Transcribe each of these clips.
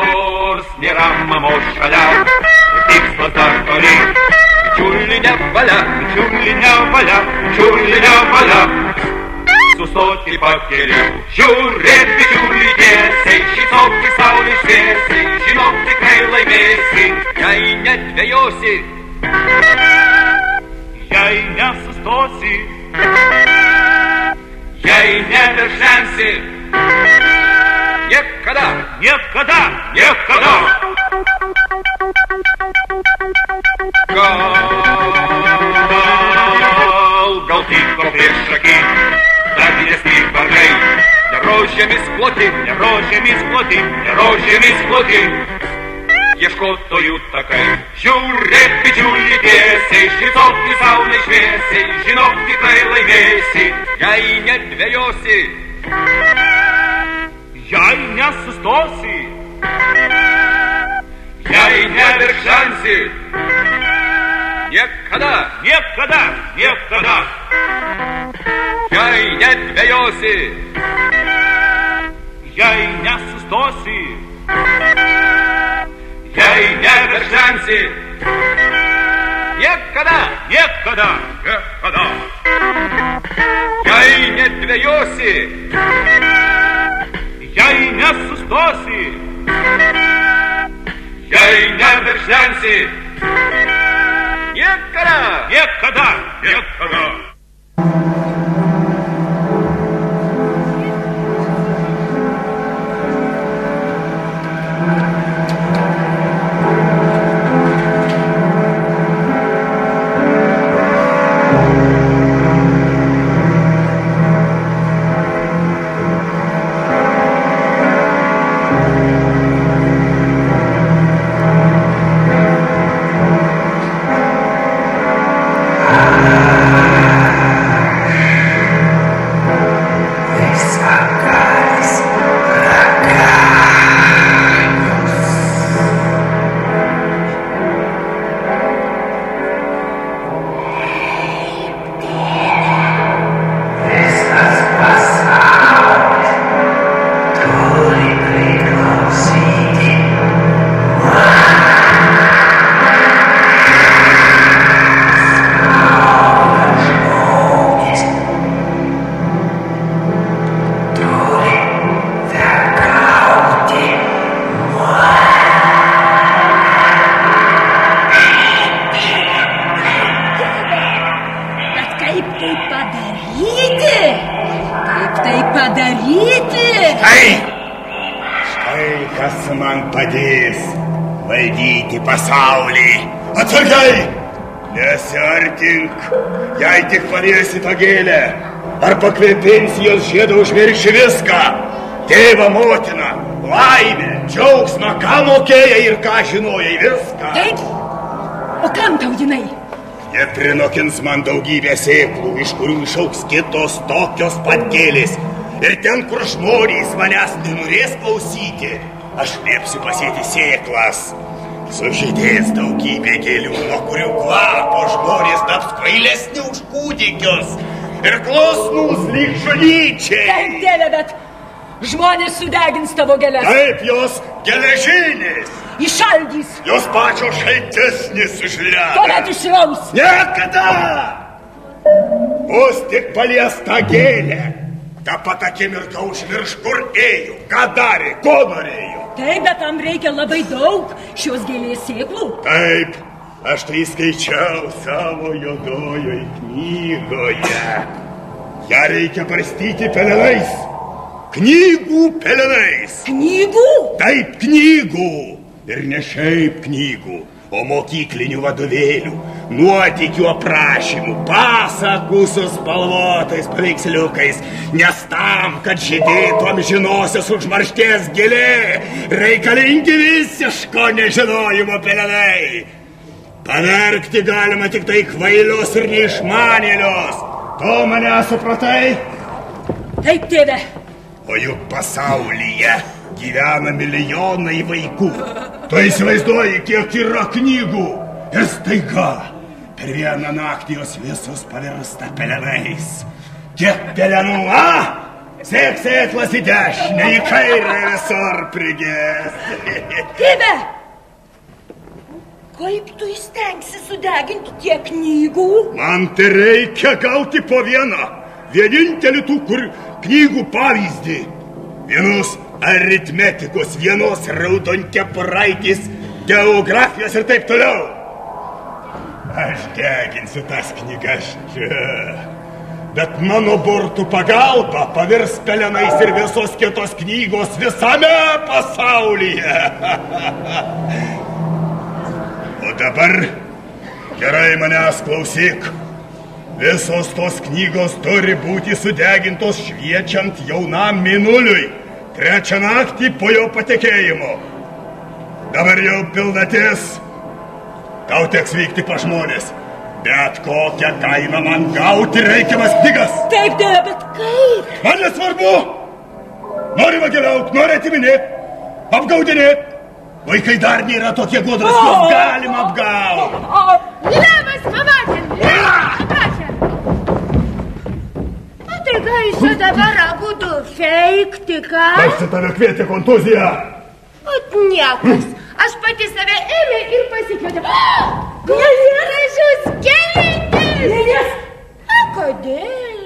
Nors nėra mamos šalia, tikslas dar toli. Čiurlinė valia, čiurlinė valia, čiurlinė valia. Sustoti pakeliu, žiūrėt bičiuli tiesiai, šypsoti saulė šviesiai, žinok tikrai laimėsi, jei nedvejosi, jei nesustosi, jei neberžensi. Niekada, niekada, niekada. Gal tiko prieš akį, dar didesni vargai. Ne rožėmis kloti, ne rožėmis kloti, ne rožėmis kloti. Ieškotojų takai, žiūrėk bičiuli tiesiai, šypsoti saulė šviesiai, žinok tikrai laimėsi, jei nedvejosi, jei nesustosi, jei neverkšansi. Niekada, niekada, niekada. Jei nedvejosi, jei nesustosi, jei neverkšansi. Niekada, niekada, niekada. Jei nedvejosi, jei nesustosi, jei neverkšansi. Niekada, niekada, niekada. Paliesi tą gėlę, ar pakvėpinsi jos žiedą, užmirši viską. Tėvą, motiną, laimę, džiaugsmą, ką mokėjai ir ką žinojai, viską. Taip? O kam tau jinai? Neprinokins man daugybę sėklų, iš kurių išaugs kitos tokios pat gėlės. Ir ten, kur žmonės manęs nenorės klausyti, aš liepsiu pasėti sėklas. Sužydės daugybė gėlių, nuo kurių kvapo žmonės taps kvailesni už kūdikius ir klusnūs lyg žulyčiai. Taip, Dieve, bet žmonės sudegins tavo gėles. Taip, jos geležinės. Įšaldys. Jos pačios šaltesnės už ledą. Tuomet išraus. Niekada! Vos tik palies tą gėlę, tą pat akimirką užmirš, kur ėjo, ką darė, ko norėjo. Taip, bet tam reikia labai daug šios gėlės sėklų. Taip, aš tai skaičiau savo juodojoj knygoje. Ją reikia barstyti pelenais. Knygų pelenais. Knygų? Taip, knygų. Ir ne šiaip knygų, o mokyklinių vadovėlių, nuotykių aprašymų, pasakų su spalvotais paveiksliukais, nes tam, kad žydėtų amžinosios užmaršties gėlė, reikalingi visiško nežinojimo pelenai. Paverkti galima tik tai kvailius ir neišmanėlius. To mane supratai? Taip, tėve. O juk pasaulyje gyvena milijonai vaikų. Tu įsivaizduoji, kiek yra knygų. Ir staiga, per vieną naktį jos visos pavirsta pelenais. Kiek pelenų, Sėk sėklas į dešinę, į kairę visur prigės. Tėve! Kaip tu įstengsi sudeginti tiek knygų? Man tai reikia gauti po vieną. Vienintelį tų, kur knygų pavyzdį. Vienos aritmetikos, vienos raudonkepuraitės, geografijos ir taip toliau. Aš deginsiu tas knygas čia. Bet mano burtų pagalba pavirs pelenais ir visos kitos knygos visame pasaulyje. O dabar gerai manęs klausyk. Visos tos knygos turi būti sudegintos šviečiant jaunam mėnuliui, 3 naktį po jo patekėjimo. Dabar jau pilnatis. Tau teks vykti pas žmonės. Bet kokią kainą man gauti reikiamas knygas. Taip, tėve, bet kaip? Man nesvarbu. Nori vagiliaut, nori atiminėt, apgaudinėt. Vaikai dar nėra tokie gudrus, juos galima apgauti. Levas, mamakin! O tai ką jūs čia dabar abudu feikti, ką? Kas čia tave kvietė kontuzija? Ot niekas. Aš pati save ėmė ir pasikvietė. Gražus kelinis! A kodėl?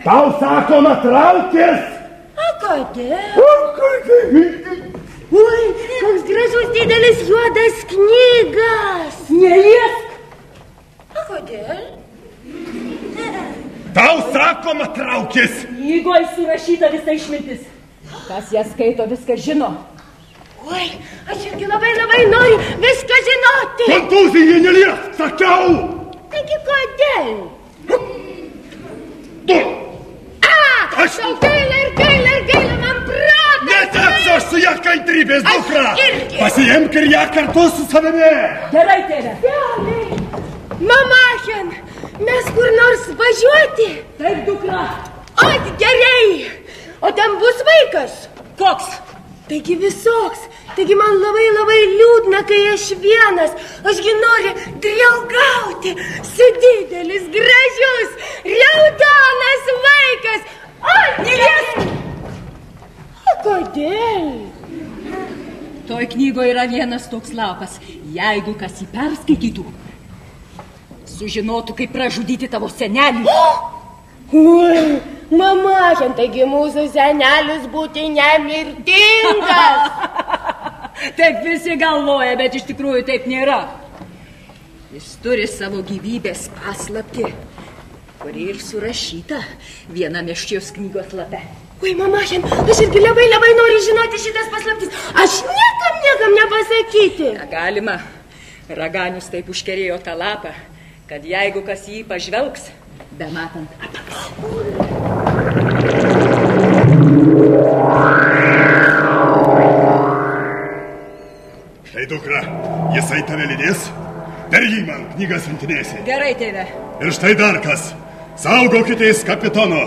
Tau sakoma traukės. A kodėl? Oi, koks gražus didelis juodas knygas. Neliesk! A kodėl? Tau sakoma traukės. Knygoj surašyta visa išmintis. Kas ją skaito, viską žino. Oi, aš irgi labai noriu viską žinoti. Kontuzija neliesk, sakiau. Taigi kodėl? Tu. Aš... Tau gaila man protą. Neteks aš su ją kantrybės, dukra. Aš irgi. Pasiimk ir ją kartu su savimi. Gerai, tėve. Gerai. Mamachen, mes kur nors važiuoti? Taip, dukra. Ot, gerai. O ten bus vaikas? Koks? Taigi visoks. Taigi man labai liūdna, kai aš vienas. Ašgi noriu draugauti su didelis, gražius, raudonas vaikas. O, neliesk! O kodėl? Toj knygoje yra vienas toks lapas. Jeigu kas jį perskaitytų, sužinotų, kaip pražudyti tavo senelį. Oi, mamachen, taigi mūsų senelis būti nemirtingas. Taip visi galvoja, bet iš tikrųjų taip nėra. Jis turi savo gyvybės paslaptį, kuri ir surašyta viename šios knygos lape. Oi, mamachen, aš irgi labai noriu žinoti šitas paslaptis. Aš niekam nepasakyti. Negalima. Raganius taip užkerėjo tą lapą, kad jeigu kas jį pažvelgs, bematant apaks. Štai, dukra, jisai tave lydės, per jį man knygas siuntinėsi. Gerai, tėve. Ir štai dar kas, saugokitės kapitono.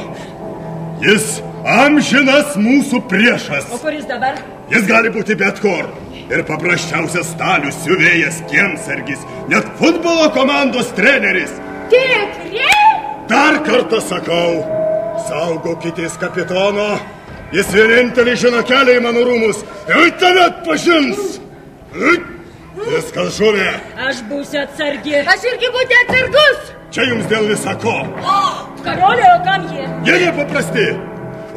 Jis amžinas mūsų priešas. O kuris dabar? Jis gali būti bet kur. Ir paprasčiausias stalių siuvėjas, kiemsargis, net futbolo komandos treneris. Tikri? Dar kartą sakau, saugokitės kapitono. Jis vienintelis žino kelią į mano rūmus. Ir tave atpažins. Viskas žuvė. Aš būsiu atsargi. Aš irgi būti atsargus. Čia jums dėl visako. Karolė, o kam jie? Jie nepaprasti.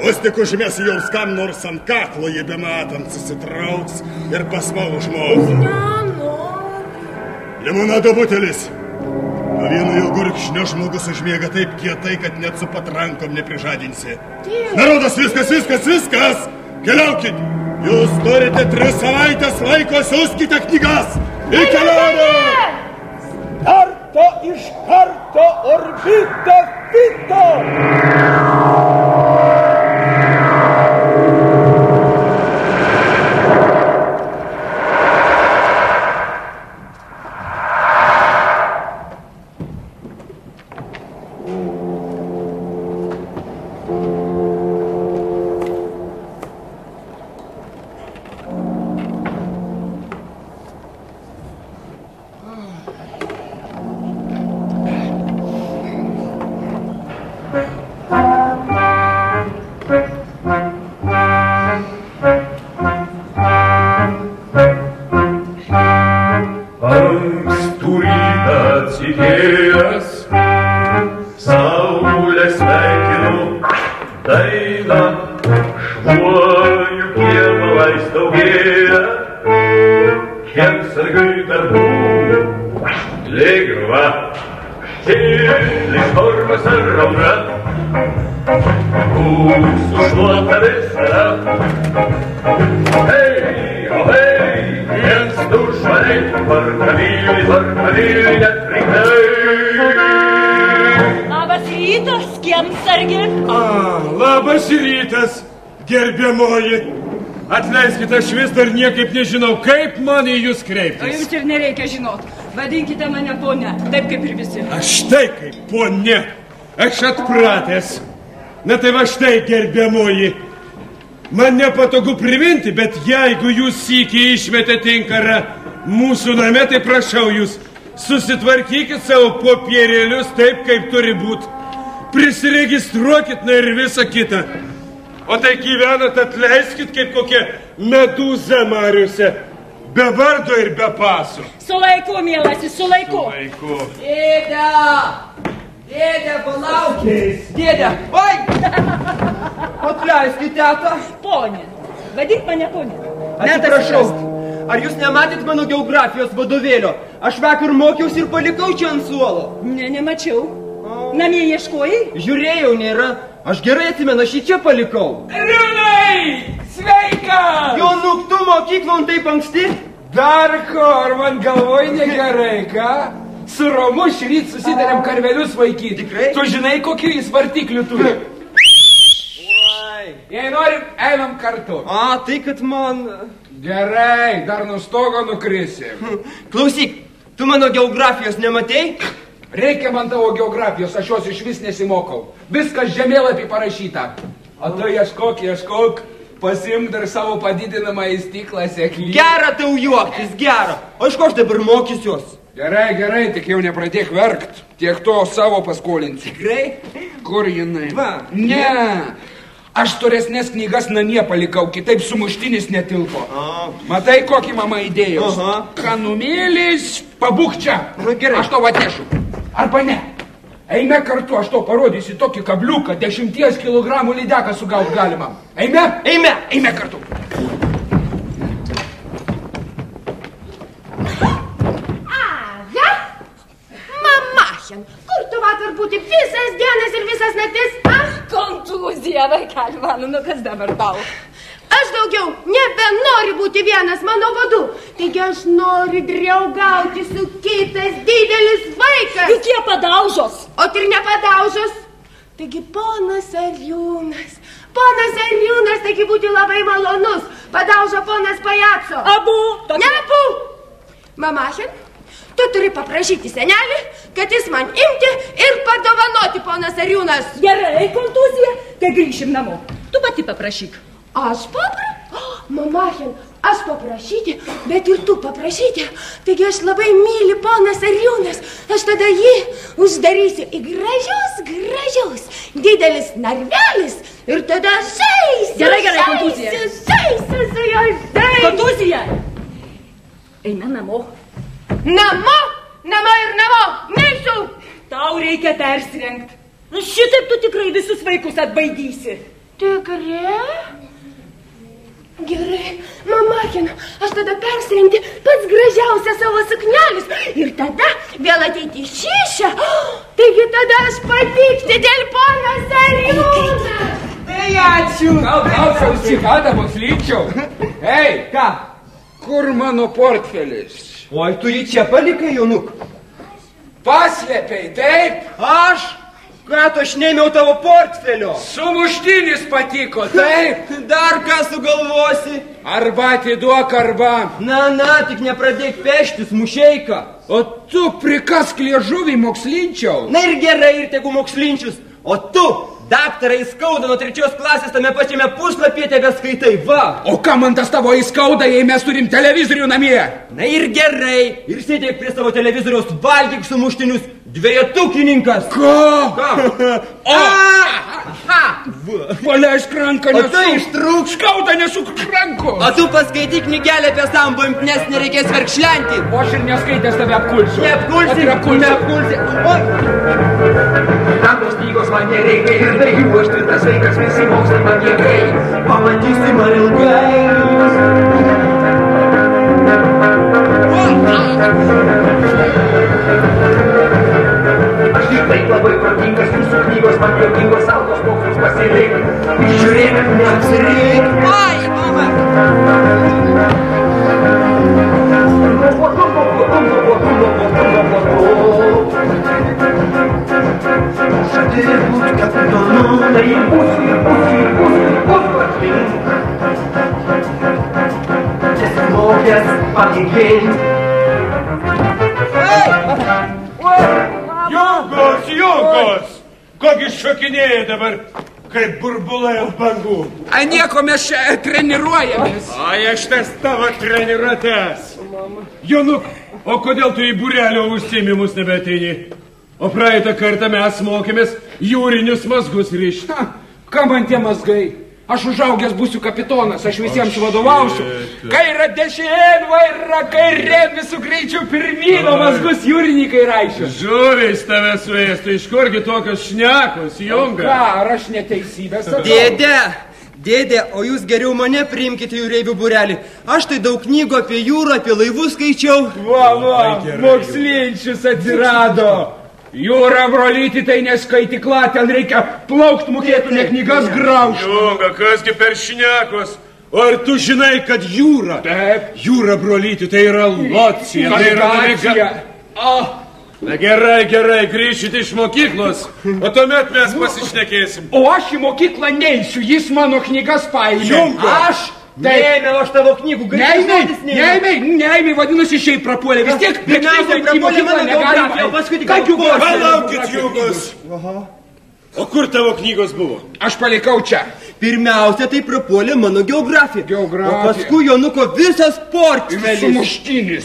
Vos tik užmėsi jums kam nors ant kaklo, jie bematant susitrauks ir pasmaus žmogų. Limonado butelis. Nuo vieno jo gurkšnio žmogus užmiega taip kietai, kad net su patrankom neprižadinsi. Narodas, viskas. Keliaukit. Jūs turite 3 savaitės laiko, siųskite knygas. Į kelionę. Karto iš karto orbita fito. sveikinu dainą, šuolių kiemais daugėja, kiek sargai darbų, lėgiuva, štėlis formas ar rauna, mūsų šluota visada. Hei, o hei, viens du švariai, varkavėlį net reikai. Labas rytas, kiemsargė. Labas rytas, gerbiamoji. Atleiskite, aš vis dar niekaip nežinau, kaip man į jūs kreiptis. O jums ir nereikia žinot. Vadinkite mane ponia, taip kaip ir visi. Aš štai kaip ponia. Aš atpratęs. Na tai va štai, gerbiamoji. Man nepatogu priminti, bet jeigu jūs sykį išmetėte inkarą mūsų name, tai prašau jūs, susitvarkykit savo popierėlius taip, kaip turi būti. Prisiregistruokit, na ir visą kitą. O tai gyvenat, atleiskit, kaip kokia medūza mariuose. Be vardo ir be paso. Su laiku, mielasis, su laiku. Dėdė! Dėdė, palaukis! Dėdė, oi! Atleiskit, teta. Ponė. Vadink mane ponė. Atsiprašau. Ar jūs nematėt mano geografijos vadovėlio? Aš vakar mokiausi ir palikau čia ant suolo. Ne, nemačiau. Namie ieškojai? Žiūrėjau, nėra. Aš gerai atsimenu, aš jį čia palikau. Riunai! Sveika! Jonuk, tu mokyklon taip anksti? Dar ko, ar man galvoj negerai, ką? Su Romu šįryt susitarėm karvelius vaikyti. Tikrai? Tu žinai, kokių jis vartiklių turi? Oi. Jei norim, einam kartu. Tai kad man... Gerai, dar nuo stogo nukrisi. Klausyk, tu mano geografijos nematei? Reikia man tavo geografijos, aš jos iš vis nesimokau. Viskas žemėlapį parašyta. O tu ieškok, pasimk dar savo padidinamą į stiklą seklį. Gera tau juoktis, gera. O iš ko aš dabar mokysiuos? Gerai, tik jau nepradėk verkt. Tiek to savo paskolinsi. Tikrai? Kur jinai? Va. Ne. Aš storesnės knygas namie palikau, kitaip sumuštinis netilpo. Matai, kokį mama įdėjau? Kanumėlis, pabūk čia. Gerai. Aš tau atešu. Arba ne. Eime kartu, aš tau parodysiu tokį kabliuką, 10 kilogramų lydeką sugaut galima. Eime? Eime kartu. Mamašen, kur tu vakar būti visas dienas ir visas naktis? Kontūzija, vaikeli mano, nu kas dabar tau? Aš daugiau nebenoriu būti vienas mano vadu. Taigi aš noriu draugauti su kitas didelis vaikas. Juk jie padaužos. O tai ir nepadaužos. Taigi ponas Ariūnas, taigi būti labai malonus. Padaužo ponas Pajaco. Abu. Ne abu. Mamašen, tu turi paprašyti senelį, kad jis man imti ir padovanoti ponas Ariūnas. Gerai, kontūzija, tai grįšim namo. Tu pati paprašyk. Aš Mamašen, aš paprašyti, bet ir tu paprašyti. Taigi aš labai myli ponas Ariūnas. Aš tada jį uždarysiu į gražius, didelis narvelis ir tada žaisiu. Gerai, kontūzija. Žaisiu su jo. Kontūzija. Eime namo. Namo ir namo. Neisiu. Tau reikia persirengti. Šitaip tu tikrai visus vaikus atbaidysi. Tikrai? Gerai, Mamachen, aš tada persirengti pats gražiausias savo suknelis ir tada vėl ateiti į šyšą. Taigi tada aš patikti dėl ponas Ariūnas. Tai ačiū. Gal sausikada paslyčiau. Ei, ką? Kur mano portfelis? Oi, tu jį čia palikai, Jonuk. Paslėpiai, taip? Aš? Ką tu, aš neėmiau tavo portfelio? Sumuštinis patiko, taip? Dar ką sugalvosi? Arba atiduok, arba... Na, tik nepradėk peštis, mušeika. O tu prikask liežuvį mokslinčiau. Na ir gerai, ir tegu mokslinčius. O tu, daktarai, įskauda nuo 3 klasės tame pačiame puslapyje tebe skaitai, va. O ką man tas tavo įskauda, jei mes turim televizorių namie? Na ir gerai, ir sėdėk prie savo televizoriaus, valgyk sumuštinius, dvejetukininkas. Ką? Ką? Paleisk ranką, O tai ištrūk. Skauda, nesuk rankų. O tu paskaityk knygelę apie sambo, nes nereikės verkšlenti. O aš ir neskaitęs tave apkulsiu. Neapkulsi, neapkulsi. Tantos knygos man nereikia ir be jų aš tvirtas vaikas, visi mokslai man niekai. Pamatysi man ilgai. Aš ir taip labai protingas, jūsų knygos man juokingos, saldos mokslus pasireik. Žiūrėk, neapsireik. Ai, mama. Žadėjai būt kapitonu, tai būsiu. Nesimokęs pagėgint. Jungos! Kogi šokinėja dabar, kaip burbulai ant bangų? A nieko mes čia treniruojamės. Ai, aš tas tavo treniruotės. Jonuk, o kodėl tu į būrelio užsiėmimus nebeateini? O praeitą kartą mes mokėmės jūrinius mazgus rišti. Ką man tie mazgai? Aš užaugęs būsiu kapitonas, aš visiems vadovausiu. Kairą dešinėn, vairą kairėn, visų greičių pirmino mazgus jūrininkai raišio. Žuvis tave suėstų, iš kurgi tokios šnekos, Junga? Ką, ar aš neteisybės? Dėdė, o jūs geriau mane priimkite jūreivių būrelį. Aš tai daug knygų apie jūrą, apie laivus skaičiau. Va, mokslinčius atsirado. Jūra, brolyti, tai neskaitykla, ten reikia plaukt mokėtų, ne knygas graužti. Junga, kasgi per šnekos? O ar tu žinai, kad jūra? Taip. Jūra, brolyti, tai yra locija. Navigacija. Na gerai, grįšit iš mokyklos, o tuomet mes pasišnekėsim. O aš į mokyklą neisiu, jis mano knygas paėmė. Junga. Aš? Neėmė aš tavo knygų. Neėmė, vadinasi, šiaip prapuolė. Vis tiek, Palaukit, Jungos. O kur tavo knygos buvo? Aš palikau čia. Pirmiausia, tai prapuolė mano geografija. O paskui Jonuko visas portfelis.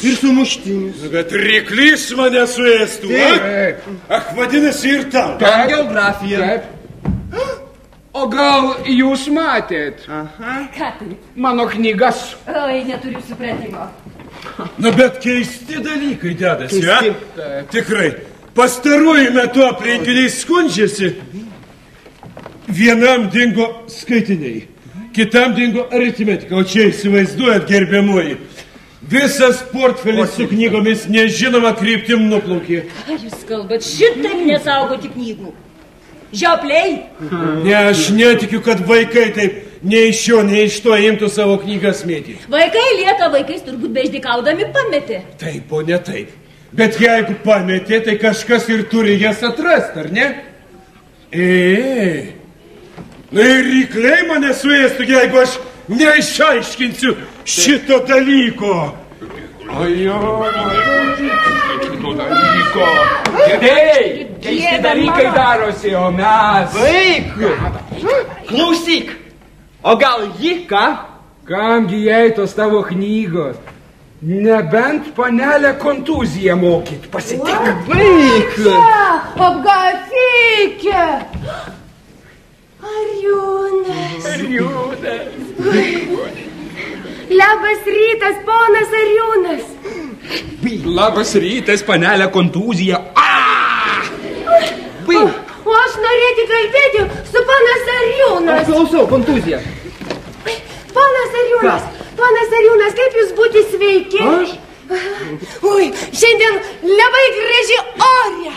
Ir sumuštinis. Bet ryklys mane suėstų, Ach, vadinasi ir tau. Ten geografija. Taip. O gal jūs matėt? Ką turit? Mano knygas. Oi, neturiu supratimo. Na, bet keisti dalykai dedasi, Tikrai. Pastaruoju metu aplinkiniai skundžiasi. Vienam dingo skaitiniai, kitam dingo aritmetika. O čia įsivaizduojat, gerbiamoji. Visas portfelis su knygomis nežinoma kryptim nuplaukė. Ką jūs kalbat? Šitaip nesaugoti knygų. Žiopliai? Ne, aš netikiu, kad vaikai taip nei iš šio, nei iš to imtų savo knygas mėtyti. Vaikai lieka vaikais, turbūt beždikaudami pametė. Taip, o ne taip. Bet jeigu pametė, tai kažkas ir turi jas atrasti, ar ne? Na ir rykliai mane suėstų, jeigu aš neišaiškinsiu šito dalyko. Dėdėjai, keisti dalykai darosi, o mes... Vaik, klausyk. O gal ji, ką? Kamgi jai tos tavo knygos? Nebent panelę kontuziją mokyt, pasitik. Vaik. Apgafikė. Ariūnas. Labas rytas, ponas Ariūnas. Labas rytas, panelė kontuzija. O aš norėti kalbėti su ponas Ariūnas. Aš klausau, kontuzija. Ponas Ariūnas, kaip jūs būti sveiki? Aš? Oi, šiandien labai graži orė.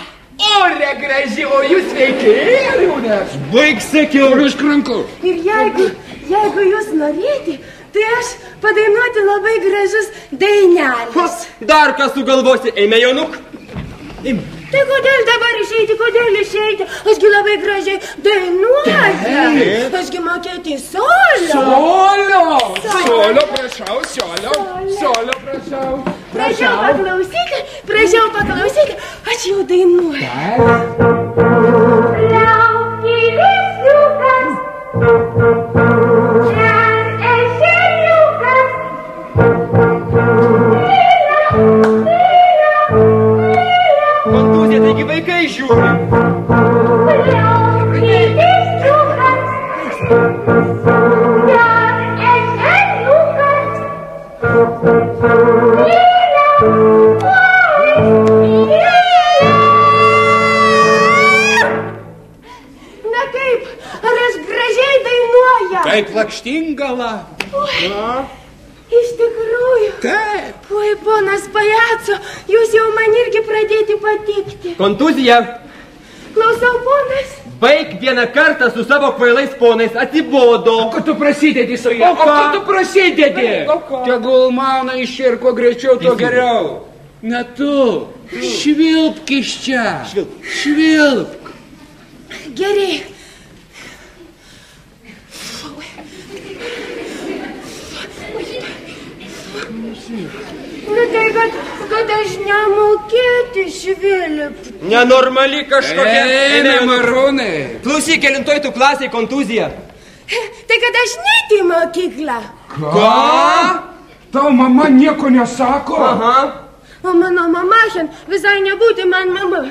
Orė graži, o jūs sveiki, Ariūnas? Vaik, sakiau. Iš krankų. Ir jeigu jūs norėti, tai aš padainuoti labai gražus dainelis. Dar ką sugalvosi, eime, Jonuk. Tai kodėl dabar išeiti, Ašgi labai gražiai dainuoju. Ašgi mokėti solio. Solio, prašau, solio, prašau. Prašau paklausyti, aš jau dainuoju. Laukėlis liukas, ten ešeriukas, Kontuzija, taigi vaikai žiūri. Laukėlis liukas, Na kaip, ar aš gražiai dainuoju? Kaip lakštingala. Iš tikrųjų. Taip. Oi, ponas pajaco, jūs jau man irgi pradėti patikti. Kontuzija. Klausau, ponas. Baig vieną kartą su savo kvailais ponais, atsibodo. Ko tu prasidedi su juo? O ką? Ko tu prasidedi? Tegul mauna iš čia ir kuo greičiau, tuo geriau. Ne tu. Švilpk iš čia. Švilpk. Gerai. Nu tai, kad aš nemokėti švilpti. Nenormali kažkokia. Marūnai. Klausyk, kelintoj tu klasiai kontuzija. Tai, kad aš neiti į mokyklą. Ką? Tau mama nieko nesako? Aha. O mano mama šiandien visai nebūti man mama.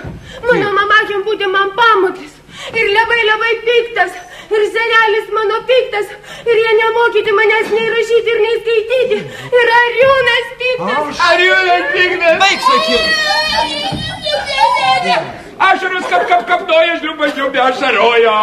Mano mama šiandien būti man pamokis. Ir labai piktas. Ir senelis mano piktas. Ir jie nemokyti manęs nei rašyti ir nei skaityti. Ir Ariūnas piktas. Ariūnas piktas. Baig, sakiau. Ašaros kapnoja, žliuba, ašarojo.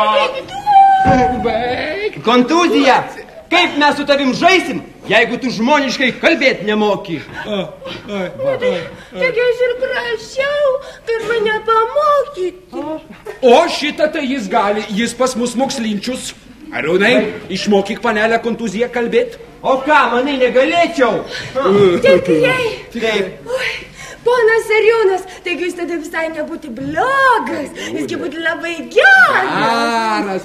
Baig. Kontuzija. Kaip mes su tavim žaisim, jeigu tu žmoniškai kalbėt nemoki? Taigi aš ir prašiau, kad mane pamokyti. O šitą tai jis gali, jis pas mus mokslinčius. Arūnai, išmokyk panelę kontuziją kalbėt. O ką, manai, negalėčiau? Tikrai. Taip. Oi, ponas Ariūnas, taigi jūs tada visai nebūti blogas. Jūsgi būti labai geras.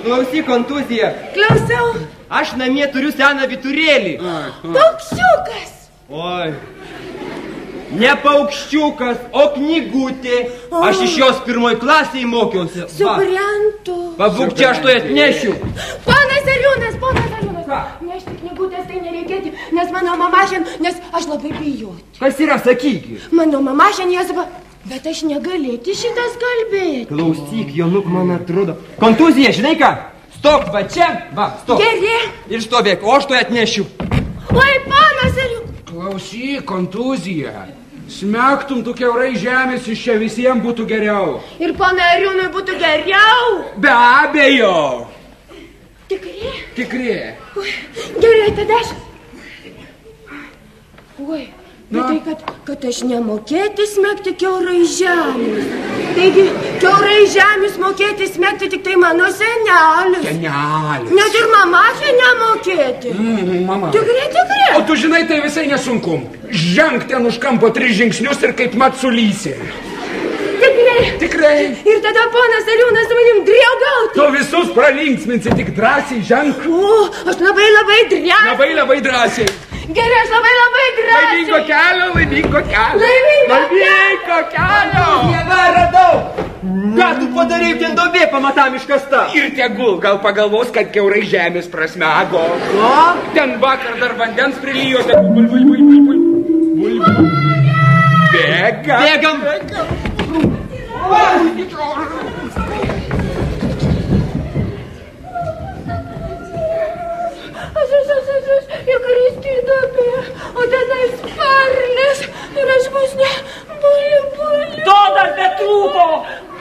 Klausyk, kontuzija. Klausau. Aš namie turiu seną vyturėlį. Paukščiukas. Oi. Ne paukščiukas, o knygutė. Aš iš jos pirmoj klasėj mokiausi. Suprantu. Pabūk čia, aš to atnešiu. Ponas Ariūnas. Ką? Nešti knygutės tai nereikėti, nes mano mama šiandien, nes aš labai bijoti. Kas yra, sakyk? Mano mama šiandien jas... Bet aš negalėti šitas kalbėti. Klausyk, Jonuk, man atrodo. Kontuzija, žinai ką? Stok, va čia, va, stok. Geri. Ir stovėk, o aš to atnešiu. Oi, ponas Ariūnas. Klausyk, kontuzija. Smektum tu kiaurai žemės, iš čia visiems būtų geriau. Ir ponai Ariūnui būtų geriau. Be abejo. Tikri? Tikri. Oi, gerai, tada aš... Oi, bet tai, kad aš nemokėti smekti kiaurai žemės. Taigi, kiaurai žemės mokėti smekti tik tai mano senelis. Senelis. Net ir mama čia nemokėti. Mama. Tikri. O tu žinai, tai visai nesunku. Ženk ten už kampo 3 žingsnius ir kaip mat sulysi. Tikrai. Ir tada ponas Ariūnas su manim draugauti. Tu visus pralinksminsi, tik drąsiai ženk. O, aš labai drąsiai. Labai drąsiai. Gerai, aš labai drąsiai. Laimingo kelio. Laimingo kelio. Jėga, radau. Ką tu padarei, ten duobė pamatam iškasta. Ir tegul, gal pagalvos, kad kiaurai žemės prasmego. O? Ten vakar dar vandens prilijo. Bėgam. Aš įkristi į duobę, o tenai sparnės ir aš bus ne buli. To dar betrūko.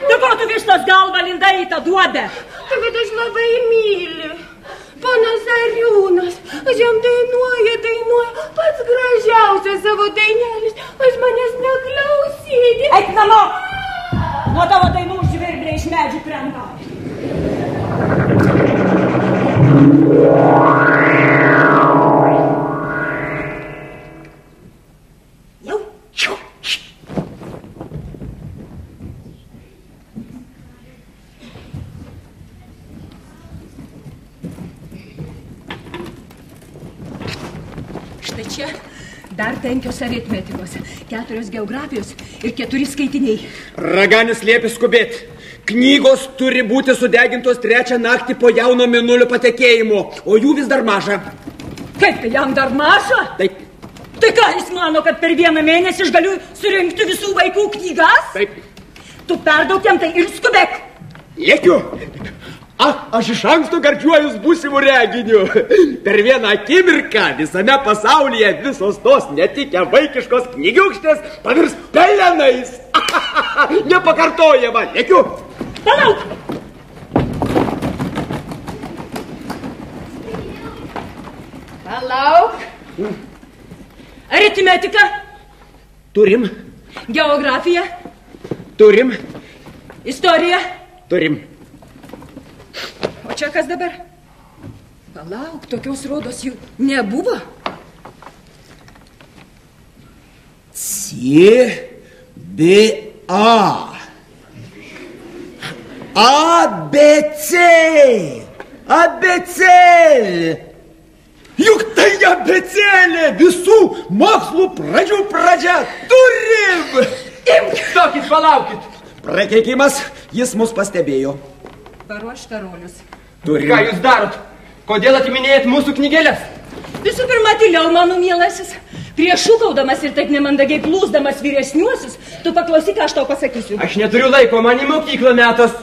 Tai ko tu vištos galva lindai į tą duobę? Tai kad aš labai myli. Ponas Ariūnas, aš jam dainuoju, pats gražiausias savo dainelis, aš manęs neklausyti. Eik namo! Nuo tavo dainų žvirbliai iš medžių krenta. Jau. Štai čia dar 5 aritmetikos, 4 geografijos ir 4 skaitiniai. Raganius liepė skubėti. Knygos turi būti sudegintos 3 naktį po jauno mėnulio patekėjimo, o jų vis dar maža. Kaip tai jam dar maža? Taip. Tai ką jis mano, kad per 1 mėnesį aš galiu surinkti visų vaikų knygas? Taip. Tu perdaug jam tai ir skubėk. Lėkiu. Aš iš anksto gardžiuojus būsimų reginių. Per vieną akimirką visame pasaulyje visos tos netikę vaikiškos knygiukštės pavirs pelenais. Nepakartojama. Lėkiu. Palauk! Palauk! Aritmetika? Turim. Geografija? Turim. Istorija? Turim. O čia kas dabar? Palauk, tokios rodos jų nebuvo. C-B-A. A-B-C. A-B-C. Juk tai abėcėlė visų mokslų pradžių pradžia. Turim! Imk! Stokit, palaukit. Prakeikimas, jis mus pastebėjo. Paruoš karolius. Turim. Ką jūs darot? Kodėl atiminėjat mūsų knygelės? Visų pirma, tyliau, mano mielasis. Prieš šūkaudamas ir taip nemandagiai plūsdamas vyresniuosius, tu paklausyk, ką aš tau pasakysiu. Aš neturiu laiko, man į mokyklą metas.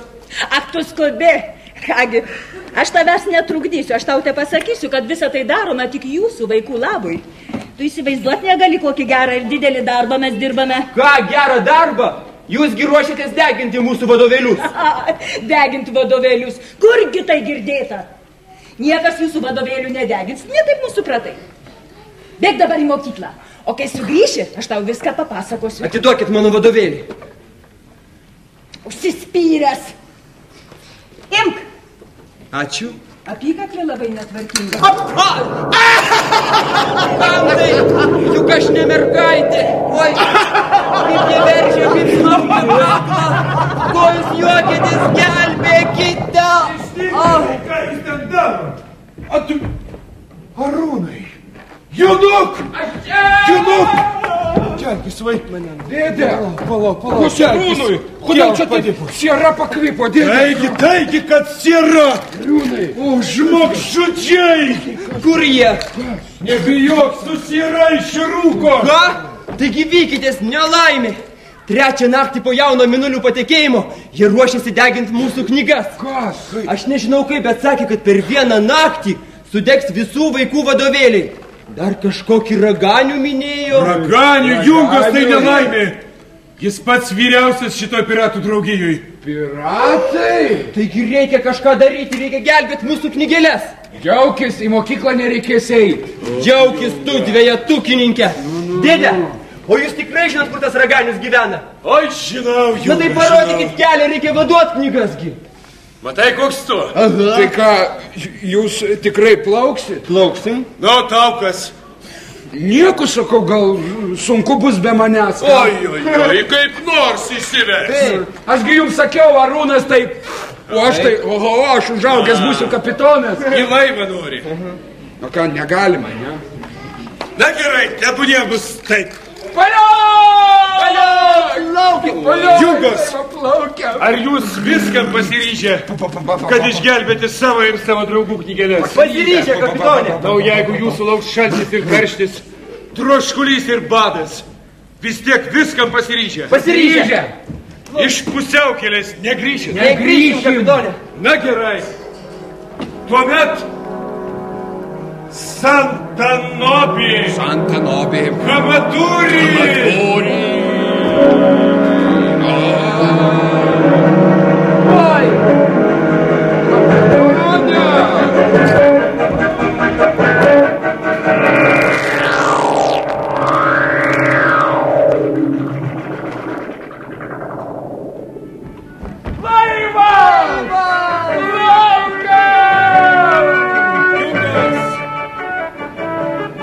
Ak, tu skubė. Kągi, aš tavęs netrukdysiu, aš tau te pasakysiu, kad visą tai darome tik jūsų vaikų labui. Tu įsivaizduot negali, kokį gerą ir didelį darbą mes dirbame. Ką gerą darbą? Jūsgi ruošiatės deginti mūsų vadovėlius. Deginti vadovėlius. Kurgi tai girdėta? Niekas jūsų vadovėlių nedegins, ne taip mūsų supratai. Bėk dabar į mokyklą, o kai sugrįši, aš tau viską papasakosiu. Atiduokit mano vadovėlį. Užsispyręs. Imk. Ačiū. Apykaklė labai netvarkinga. Bandai, juk aš ne mergaitė. Oi, kaip jie veržia, kaip smaugia kaklą. Ko jūs juokitės, gelbėkite. Ką jūs ten darot? A tu... Arūnai! Juduk! Juduk! Kelkis, vaik mane. Dėdė! Palauk. Kus Arūnui? Kodėl čia taip siera pakvipo, dėdė? Taigi, kad siera! Arūnai! O, žmogžudžiai! Kur jie? Nebijok, su siera iš rūko! Ką? Taigi vykitės, nelaimė. Trečią naktį po jauno minulių patekėjimo jie ruošiasi deginti mūsų knygas. Kas? Aš nežinau kaip, bet sakė, kad per vieną naktį sudegs visų vaikų vadovėliai. Dar kažkokį raganių minėjo. Raganių, Jungas tai nelaimė. Jis pats vyriausias šito piratų draugijui. Piratai? Taigi reikia kažką daryti, reikia gelbėti mūsų knygelės. Džiaukis, į mokyklą nereikės eiti. Džiaukis tu, dvejetukininkė. Dėdė, o jūs tikrai žinot, kur tas raganius gyvena? Oi, žinau, Jungas. Na tai parodykit kelią, reikia vaduot knygasgi. Matai, koks tu? Aha. Tai ką, jūs tikrai plauksit? Plauksim. Nu, tau kas? Nieko, sakau, gal sunku bus be manęs. Oi, kaip nors įsives. Ašgi jums sakiau, Arūnas tai... O aš tai, aš užaugęs būsiu kapitonas. Į laivą nori. Na ką, negalima, ne? Na gerai, tebūnie bus taip. Jungas, ar jūs viskam pasiryžę, kad išgelbėti savo ir savo draugų knygelės? Pasiryžę, kapitonė. Na, jeigu jūsų lauks šaltis ir karštis, troškulys ir badas, vis tiek viskam pasiryžę. Pasiryžę. Iš pusiaukelės negrįšit. Negrįšim, kapitonė. Na gerai. Tuomet Santanobį. Santanobį. Hamadurį. Oi.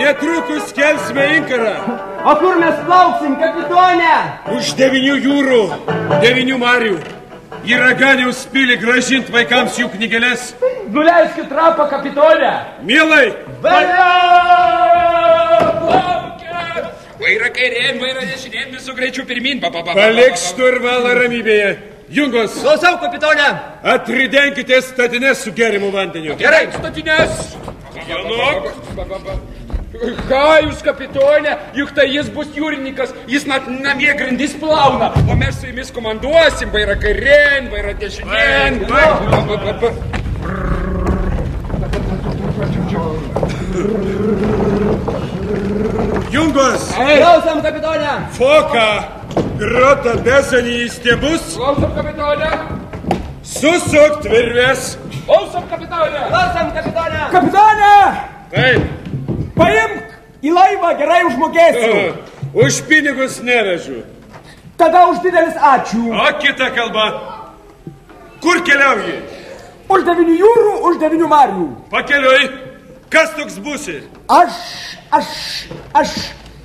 Netrukus kelsime inkarą. O kur mes plauksim, kapitonė? Už 9 jūrų, 9 marių. Į Raganiaus pilį grąžint vaikams jų knygelės. Nuleiskit rapą, kapitonė. Mielai. Vaira kairėn, vaira dešinėn, visų greičių pirmin. Palik šturvalą ramybėje. Jungos. Klausau, kapitonė. Atridenkite statines su gerimu vandeniu. Gerai, statinės. Janok. Ką jūs, kapitonė, juk tai jis bus jūrininkas, jis namie grindis plauna, o mes su jumis komanduosim, vaira kairėn, vaira dešinėn. Jungos. Klausom, kapitonė. Foka. Grota bezanį į stiebus. Klausom, kapitonė. Susuk tvirves. Klausom, kapitonė. Klausom, kapitonė. Kapitonė! Taip. Paimk į laivą, gerai užmokėsiu. Už pinigus nevežu. Tada už didelis ačiū. O kita kalba. Kur keliauji? Už 9 jūrų, už 9 marių. Pakeliui. Kas toks būsi? Aš.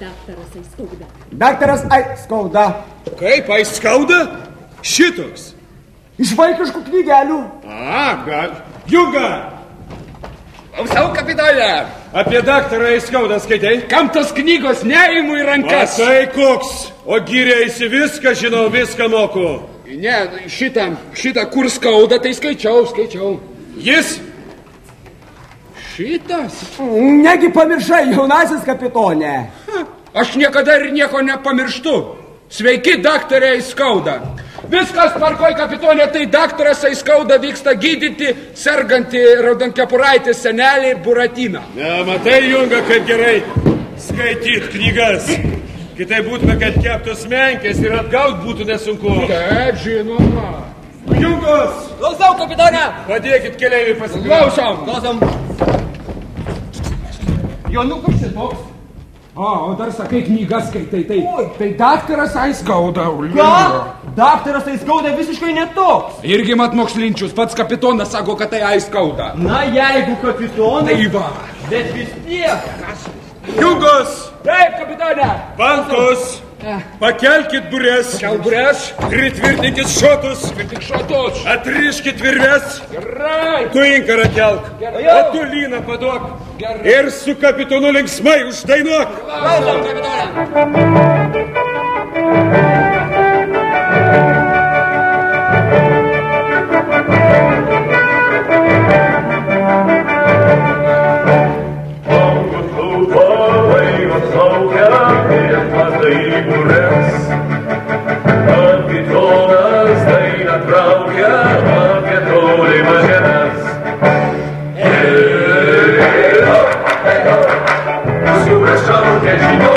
Daktaras Aiskauda. Daktaras Aiskauda. Kaip Aiskauda? Šitoks. Iš vaikiškų knygelių. Gal. Junga. Klausau, kapitonė. Apie daktarą Aiskaudą skaitai? Kam tos knygos neimu į rankas? O tai koks? O gyrėsi viską, žinau, viską moku. Ne, šitą, kur skauda, tai skaičiau. Jis? Šitas? Negi pamiršai, jaunasis kapitonė. Aš niekada ir nieko nepamirštu. Sveiki, daktarė Aiskauda. Viskas tvarkoj, kapitonė, tai daktaras Aiskauda vyksta gydyti sergantį raudonkepuraitį senelį Buratiną. Ne, matai, Junga, kaip gerai skaityt knygas. Kitai būtume, kad keptos menkės ir atgaut būtų nesunku. Taip, žinoma. Jungos! Klausau, kapitonė. Padėkit keliaiviui pasiklausom. Klausom. Jonukas šitoks. O dar sakai, knygas skaitai, tai daktaras Aiskauda. Ką? Daktaras Aiskauda visiškai netoks. Irgi mat mokslinčius, pats kapitonas sako, kad tai Aiskauda. Na, jeigu kapitonas... Tai va. Bet vis tiek. Jungos! Taip, kapitonė. Bantos! Pakelkit burės. Kelburės. Pritvirtinkit šotus. Tik šotus. Atriškit virves. Gerai. Tu inkarą kelk. Gerai. O tu lyną paduok. Gerai. Ir su kapitonu linksmai uždainuok. Klausom, kapitonė. Kapitonas dainą traukia apie tolimą žemės. Siūras šaukia, žinau,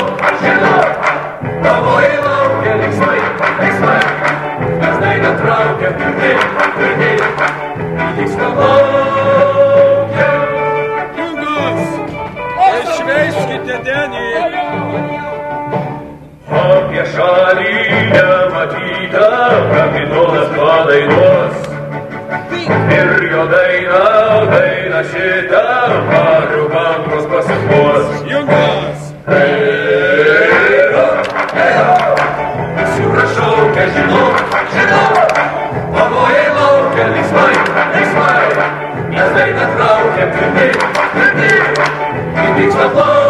pavojai laukia linksmai, kas dainą traukia, tvirtai, vyksta laukia. Jungos! Išveiskite denį. Apie šalį nematytą kapitonas padainuos. Ir jo daina šitą marių bangos pasikuos. Jungos! Siūras šaukia, žinau, pavojai laukia linksmai, nes daina traukia tvirtai, vyksta plaukia.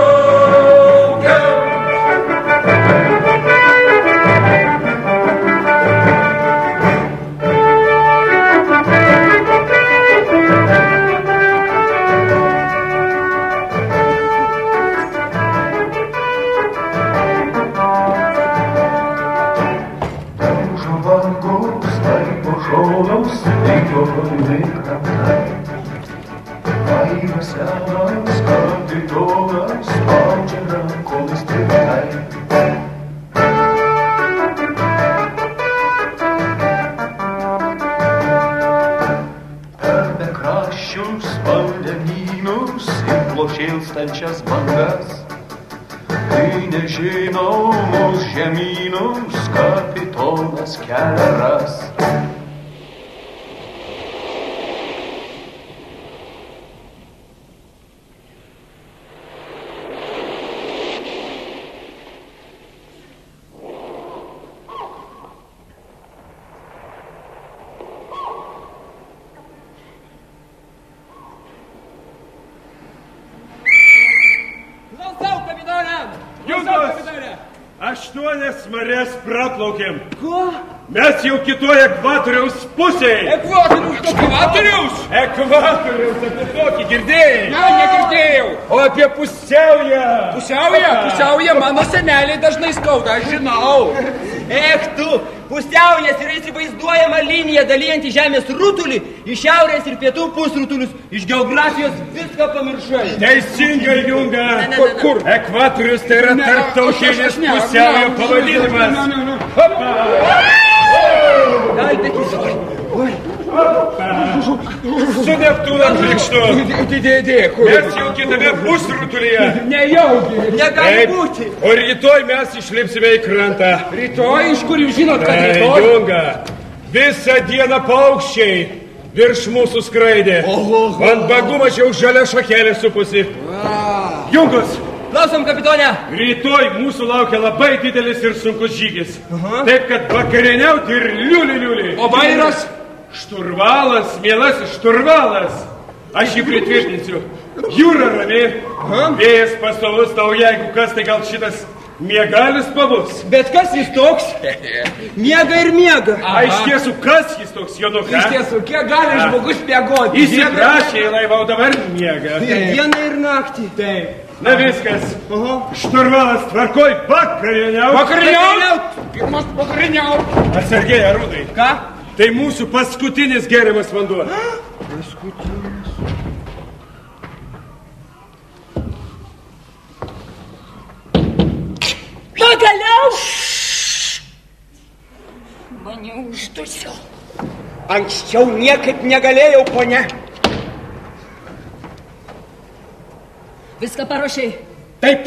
Šilstančias bangas, kai nežinomus žemynus kapitonas kelia ras. Aštuonias marias praplaukėm. Ko? Mes jau kitoje ekvatoriaus pusėje. Ekvatoriaus? Ekvatoriaus, apie tokį girdėjai? Ne, negirdėjau. O apie pusiaują. Pusiaują mano seneliai dažnai skauda, aš žinau. Tu, pusiaujas yra įsivaizduojama linija dalyjanti žemės rutulį į šiaurės ir pietų pusrutulius. Iš geografijos viską pamiršai. Teisingai, Junga. Kur? Ekvatorius tai yra tarptautinis pusiaujo pavadinimas. Su Neptūnam krikštu. Dėkui. Mes jau kitame pusrutulyje. Nejaugi. Negali būti. O rytoj mes išlipsime į krantą. Rytoj, iš kur jūs žinot, kad rytoj? Junga, visą dieną paukščiai virš mūsų skraidė. Ant bagų mačiau žalia šakelė supusi. Jungos. Klausom, kapitone. Rytoj mūsų laukia labai didelis ir sunkus žygis. Taip, kad vakarieniauti ir liuli. O vairas? Šturvalas, mielasis šturvalas. Aš jį pritvirtinsiu. Jūra rami. Vėjas pastovus tau, jeigu kas, tai gal šitas miegalis pabus. Bet kas jis toks? Miega ir miega. A, iš tiesų, kas jis toks, Jonuka? Iš tiesų, kiek gali žmogus miegoti? Įsiprašė į laivą, o dabar miega. Dieną ir naktį. Taip. Na viskas. Šturvalas tvarkoj, vakarieniaut. Vakarieniaut? Pirmas vakarieniaut. Atsargiai, Arūnai. Ką? Tai mūsų paskutinis geriamas vanduo. Paskutinis. Pagaliau! Mane uždusiu. Anksčiau niekaip negalėjau, ponia. Viską paruošei? Taip.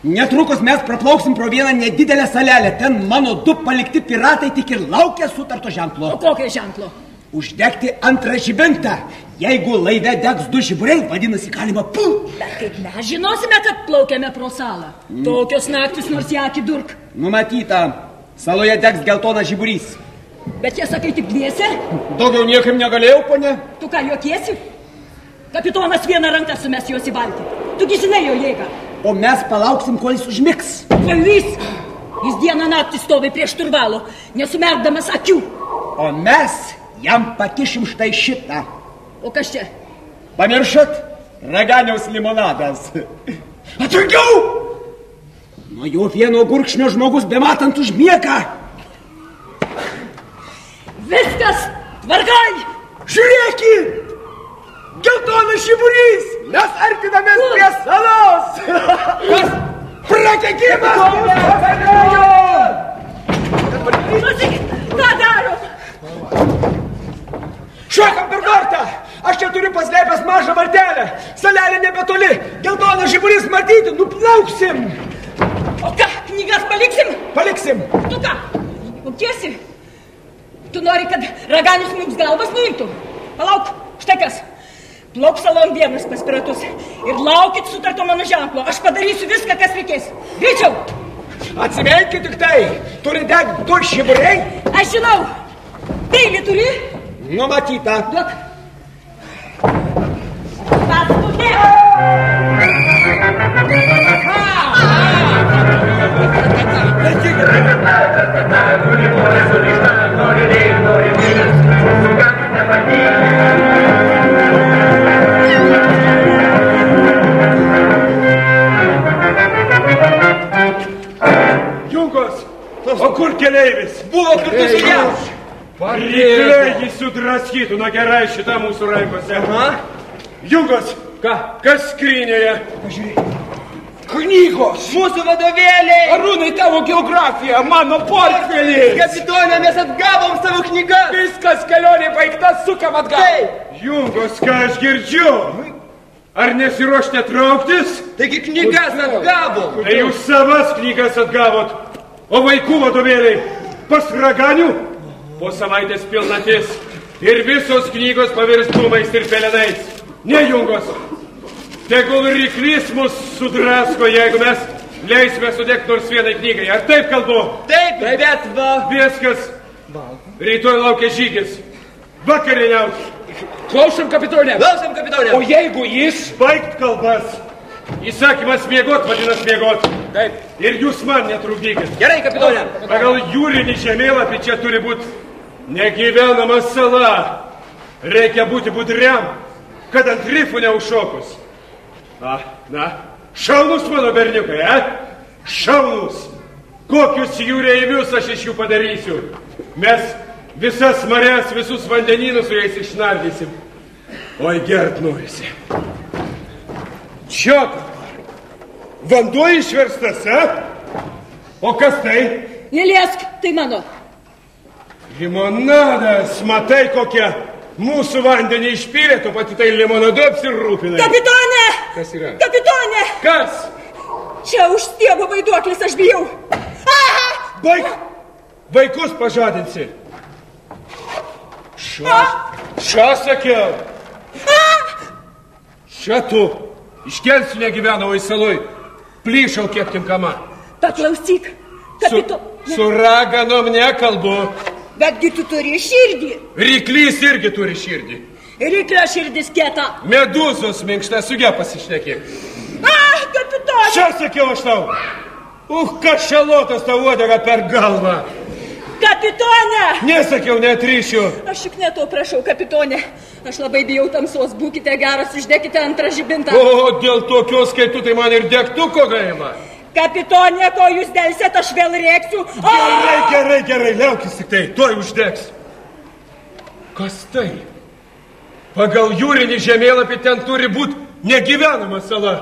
Netrukus mes praplauksim pro vieną nedidelę salelę. Ten mano du palikti piratai tik ir laukia sutarto ženklo. O kokio ženklo? Uždegti antrą žibintą. Jeigu laive degs 2 žiburiai, vadinasi, galima pult. Bet kaip mes žinosime, kad plaukiame pro salą? Tokios naktis nors ją akį durk. Numatyta. Saloje degs geltonas žiburys. Bet jie sakai tik dviese? Daugiau niekam negalėjau, ponia. Tu ką, juokiesi? Kapitonas vieną ranką sumes juos į valtį. Tu žinai jo jėgą. O mes palauksim, kol jis užmigs. Kvailys! Jis dieną naktį stovi prie šturvalo, nesumerkdamas akių. O mes jam pakišim štai šitą. O kas čia? Pamiršot? Raganiaus limonadas. Atsargiau! Nuo jo vieno gurkšnio žmogus bematant užmiega. Viskas tvarkai! Žiūrėkit! Geltonas žiburys! Mes artinamės prie salos! Kas? Prakekimas! Klausykit, ką darom? Šokam per vartą! Aš čia turiu paslėpęs mažą vartelę. Salelė nebetoli. Geltonas žiburys matyti, nuplauksim. O ką, knygas paliksim? Paliksim. Tu ką? Ukiesi? Tu nori, kad Raganius mums galvas nuimtų? Palauk, štai kas. Plauk salon vienas pas piratus ir laukit sutarto mano ženklo. Aš padarysiu viską, kas reikės. Greičiau! Atsivenkit tik tai. Turi degt 2 žiburiai. Aš žinau. Peilį turi? Numatyta. Duok. Paskutė. Jungos, o kur keleivis? Buvo kartu su ją. Rykliai jį sudraskytų, na gerai, šitą mūsų rankose. Jungos, kas skrynėje? Pažiūrėk. Knygos. Mūsų vadovėliai. Arūnai, tavo geografija, mano portfelis. Kapitone, mes atgavom savo knygas. Viskas, kelionė baigta, sukam atgal. Taip. Jungos, ką aš girdžiu? Ar nesiruošite trauktis? Taigi knygas atgavom. Tai jūs savas knygas atgavot. O vaikų vadovėliai pas Raganių? Po savaitės pilnatis. Ir visos knygos pavirs dūmais ir pelenais. Ne, Jungos. Tegul ryklys mus sudrasko, jeigu mes leisime sudegti nors vienai knygai. Ar taip kalbu? Taip, bet va. Viskas. Rytoj laukia žygis. Vakarieniaut. Klausom, kapitone. Klausom, kapitone. O jeigu jis... Baigt kalbas. Įsakymas miegot, vadinas miegot. Taip. Ir jūs man netrukdykit. Gerai, kapitone. Pagal jūrinį žemėlapį čia turi būti negyvenama sala. Reikia būti budriam, kad ant rifų neužšokus. Na, šaunus mano berniukai, Šaunus. Kokius jūreivius aš iš jų padarysiu. Mes visas marias, visus vandenynus su jais išnardysim. Oi, gert norisi. Čia vanduo išverstas, O kas tai? Neliesk, tai mano. Limonadas, matai kokią mūsų vandenį išpylė, tu pati tai limonadu apsirūpinai. Kapitone! Kas yra? Kapitone! Kas? Čia už stiebo vaiduoklis, aš bijau. Baik! Vaikus pažadinsi. Šią sakiau. Šią tu. Iškelsiu negyveno vaisalui. Plyšau kiek tinkama. Paklausyk, Su raganom nekalbu. Betgi tu turi širdį. Ryklys irgi turi širdį. Ryklio širdis kieta. Medūzos minkšta, su ją pasišnekėk. Kapitone! Čia sakiau aš tau. Kašalotas tau uodega per galvą. Kapitone! Nesakiau, netryšiu. Aš juk ne to prašau, kapitone. Aš labai bijau tamsos, būkite geras, uždekite antrą žibintą. O dėl tokios kaip tu, tai man ir degtuko gaila. Kapitone, ko jūs delsėt, aš vėl rėksiu. Gerai, liaukis tik tai, tuoj uždegs. Kas tai? Pagal jūrinį žemėlapį ten turi būti negyvenama sala.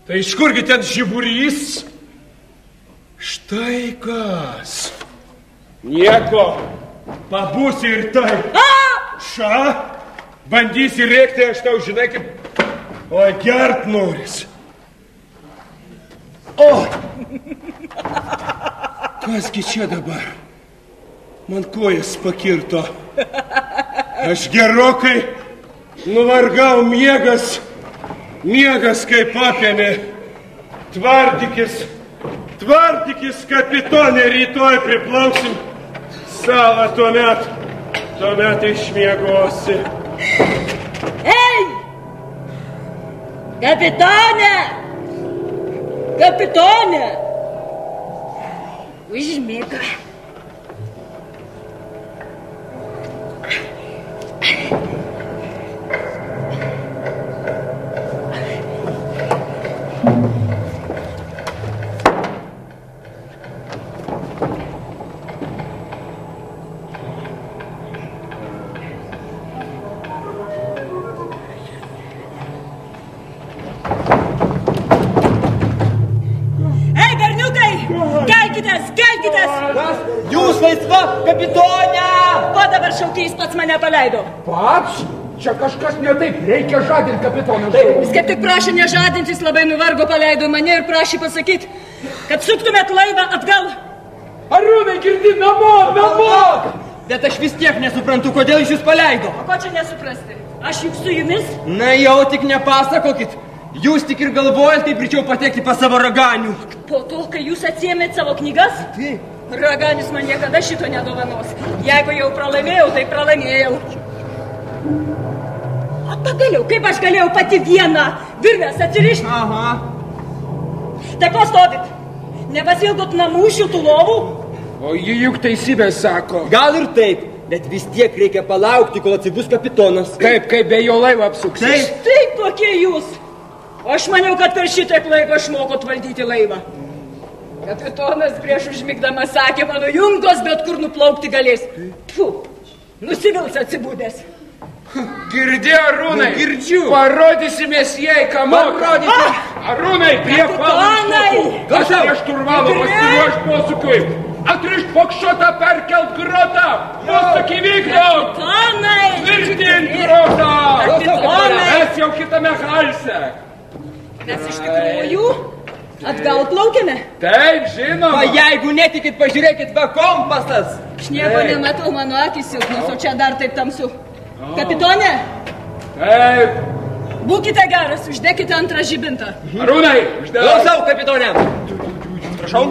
Tai iš kurgi ten žiburys? Štai kas. Nieko, pabūsi ir tai. Ša, bandysi rėkti, aš tau žinai kaip... O, gert noris. O! Kasgi čia dabar? Man kojas pakirto. Aš gerokai nuvargau, miegas kaip apėmė. Tvardykis, kapitone, rytoj priplauksim salą, tuomet išmiegosi. Ei! Kapitone! Kapitone! Užmiga. Jūs laisva, kapitone! O dabar šaukys pats mane paleido. Pats? Čia kažkas ne taip, reikia žadinti kapitoną. Jis kaip tik prašė nežadinti, jis labai nuvargo, paleido mane ir prašė pasakyti, kad suktumėt laivą atgal. Arūnai, girdi, namo! Bet aš vis tiek nesuprantu, kodėl jūs paleido. O ko čia nesuprasti? Aš juk su jumis? Na jau tik nepasakokit. Jūs tik ir galvojat, kaip greičiau patekti pas savo raganių. Po to, kai jūs atsiėmėt savo knygas? Taip. Raganis man niekada šito nedovanos. Jeigu jau pralaimėjau, tai pralaimėjau. O pagaliau, kaip aš galėjau pati vieną virvės atsirišti? Aha. Tai ko stovit? Nepasilgot namų šiltų lovų? O jį juk teisybė sako. Gal ir taip, bet vis tiek reikia palaukti, kol atsibus kapitonas. Kaip be jo laivą apsuksis. Taip, kokie jūs. O aš maniau, kad per šitiek laiko išmokot valdyti laivą. Kapitonas prieš užmigdamas sakė, mano jungos bet kur nuplaukti galės. Pfu, nusivils atsibūdęs. Girdi, Arūnai? Girdžiu. Parodysimės jai, ką moka. Arūnai, prie Kapitonai! Kas prie šturvalo pasiruoš posūkiui? Atrišt pokšotą, perkelt grotą. Posūkį vykdom. Kapitonai! Tvirtint grotą. Kapitonai! Mes jau kitame halse. Mes iš tikrųjų atgal plaukėme. Taip, žinoma. O jeigu netikit, pažiūrėkit, va kompasas. Aš nieko nematau, mano akis silpnos, o čia dar taip tamsu. Kapitone, Taip. būkite geras, uždekite antrą žibintą. Arūnai, uždėk. Klausau, kapitone. Prašau.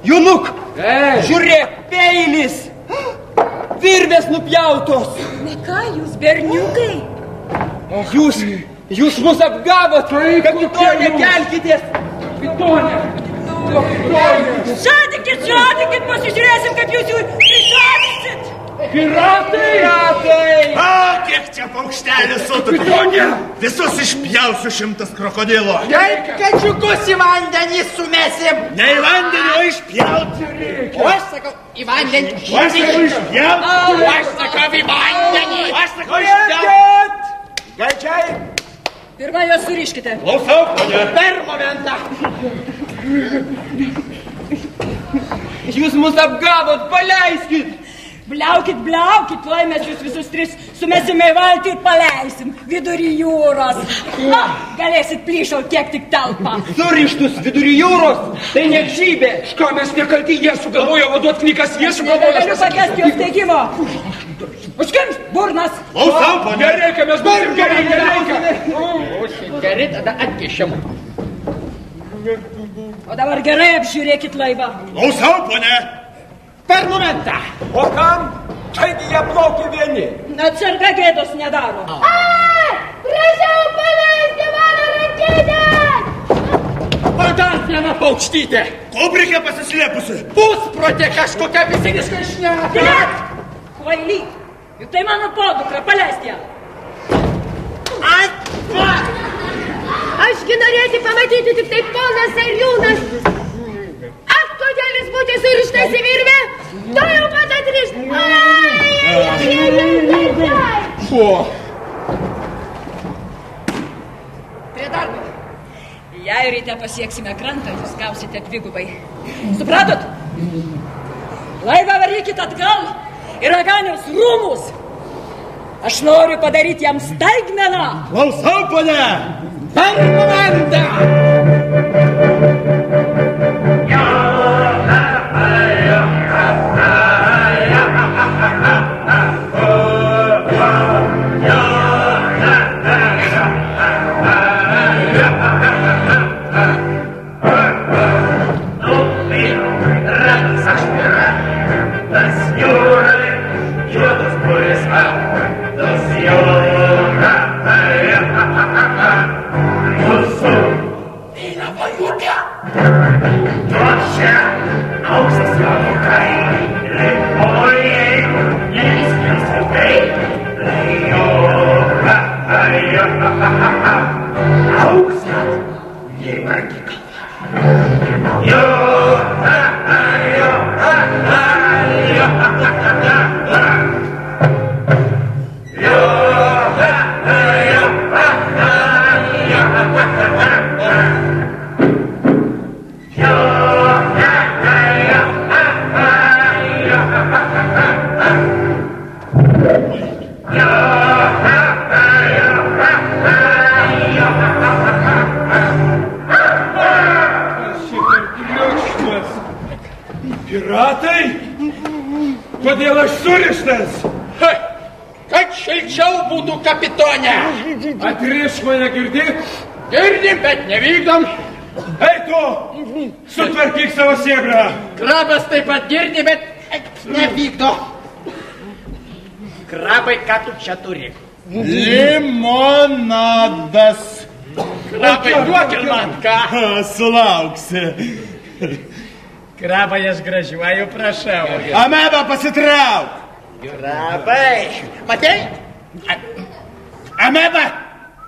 Junuk, žiūrėk, peilis. Virvės nupjautos. Na ką jūs, berniukai? Jūs mus apgavot. Kapitone, kelkitės. Kapitone. Žadinkit, pasižiūrėsim, kaip jūs jų išžadinsit. Piratai! Kiek čia paukštelių sutupė. Visus išpjausiu 100 krokodilo. Kaip kačiukus į vandenį sumesim. Ne į vandenį, o išpjauti. O aš sakau, į vandenį. O aš sakau išpjauti. O aš sakau, į vandenį. Aš sakau išpjauti. Gaičiai. Pirmą juos suriškite. Klausau, ponia. Per momentą. Jūs mus apgavot, paleiskit! Bliaukit, tuoj mes jūs visus tris sumesime į valtį ir paleisim vidury jūros. Galėsit plyšaut, kiek tik telpa. Surištus vidury jūros, tai niekšybė. Ką mes nekalti, jie sugalvojo vaduot knygas, jie sugalvojo... Negaliu pakęsti jos teigimo. Užkimš burnas. Klausau, ponė. Nereikia, mes būsim geri, nereikia. Būsim geri, tada atkišim. O dabar gerai apžiūrėkit laivą. Klausau, ponė. Per momentą. O kam? Taigi jie plaukia vieni. Atsarga gėdos nedaro. Prašau paleisti mano rankytę! O dar viena paukštytė. Kubrike pasislėpusi. Pusprotė kažkokia visiniškai šneka. Net! Kvaily! Juk tai mano podukra, paleisk ją. Ašgi norėti pamatyti tik tai ponas Ariūnas. Kodėl jis būtų surištas į virvę? To jau pat atrišt. Prie darbo. Jei ryte pasieksime krantą, jūs gausite dvigubai. Supratot? Laivą varykit atgal į Raganiaus rūmus. Aš noriu padaryti jam staigmeną. Klausau, ponė. Per komandą. Piratai? Kodėl aš surištas? Kad šilčiau būtų, kapitonė. Atrišk mane, girdi? Girdim, bet nevykdom. Ei tu, sutvarkyk savo sėbrą. Krabas taip pat girdi, bet nevykdo. Krabai, ką tu čia turi? Limonadas. Krabai, duokit man ką. Sulauksi. Krabai, aš gražiuoju, prašau. Ameba, pasitrauk. Krabai, matei? Ameba,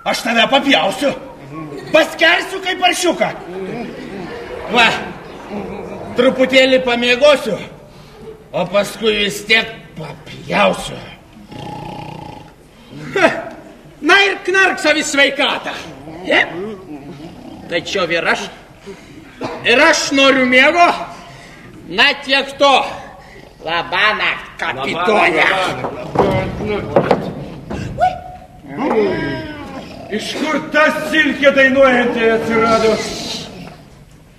aš tave papjausiu. Paskersiu kaip paršiuką. Va, truputėlį pamiegosiu, o paskui vis tiek papjausiu. Na ir knark savi sveikatą. Tačiau ir aš noriu miego. Na tiek to. Labanakt, kapitonė. Iš kur tas silkė dainuojantį atsirado?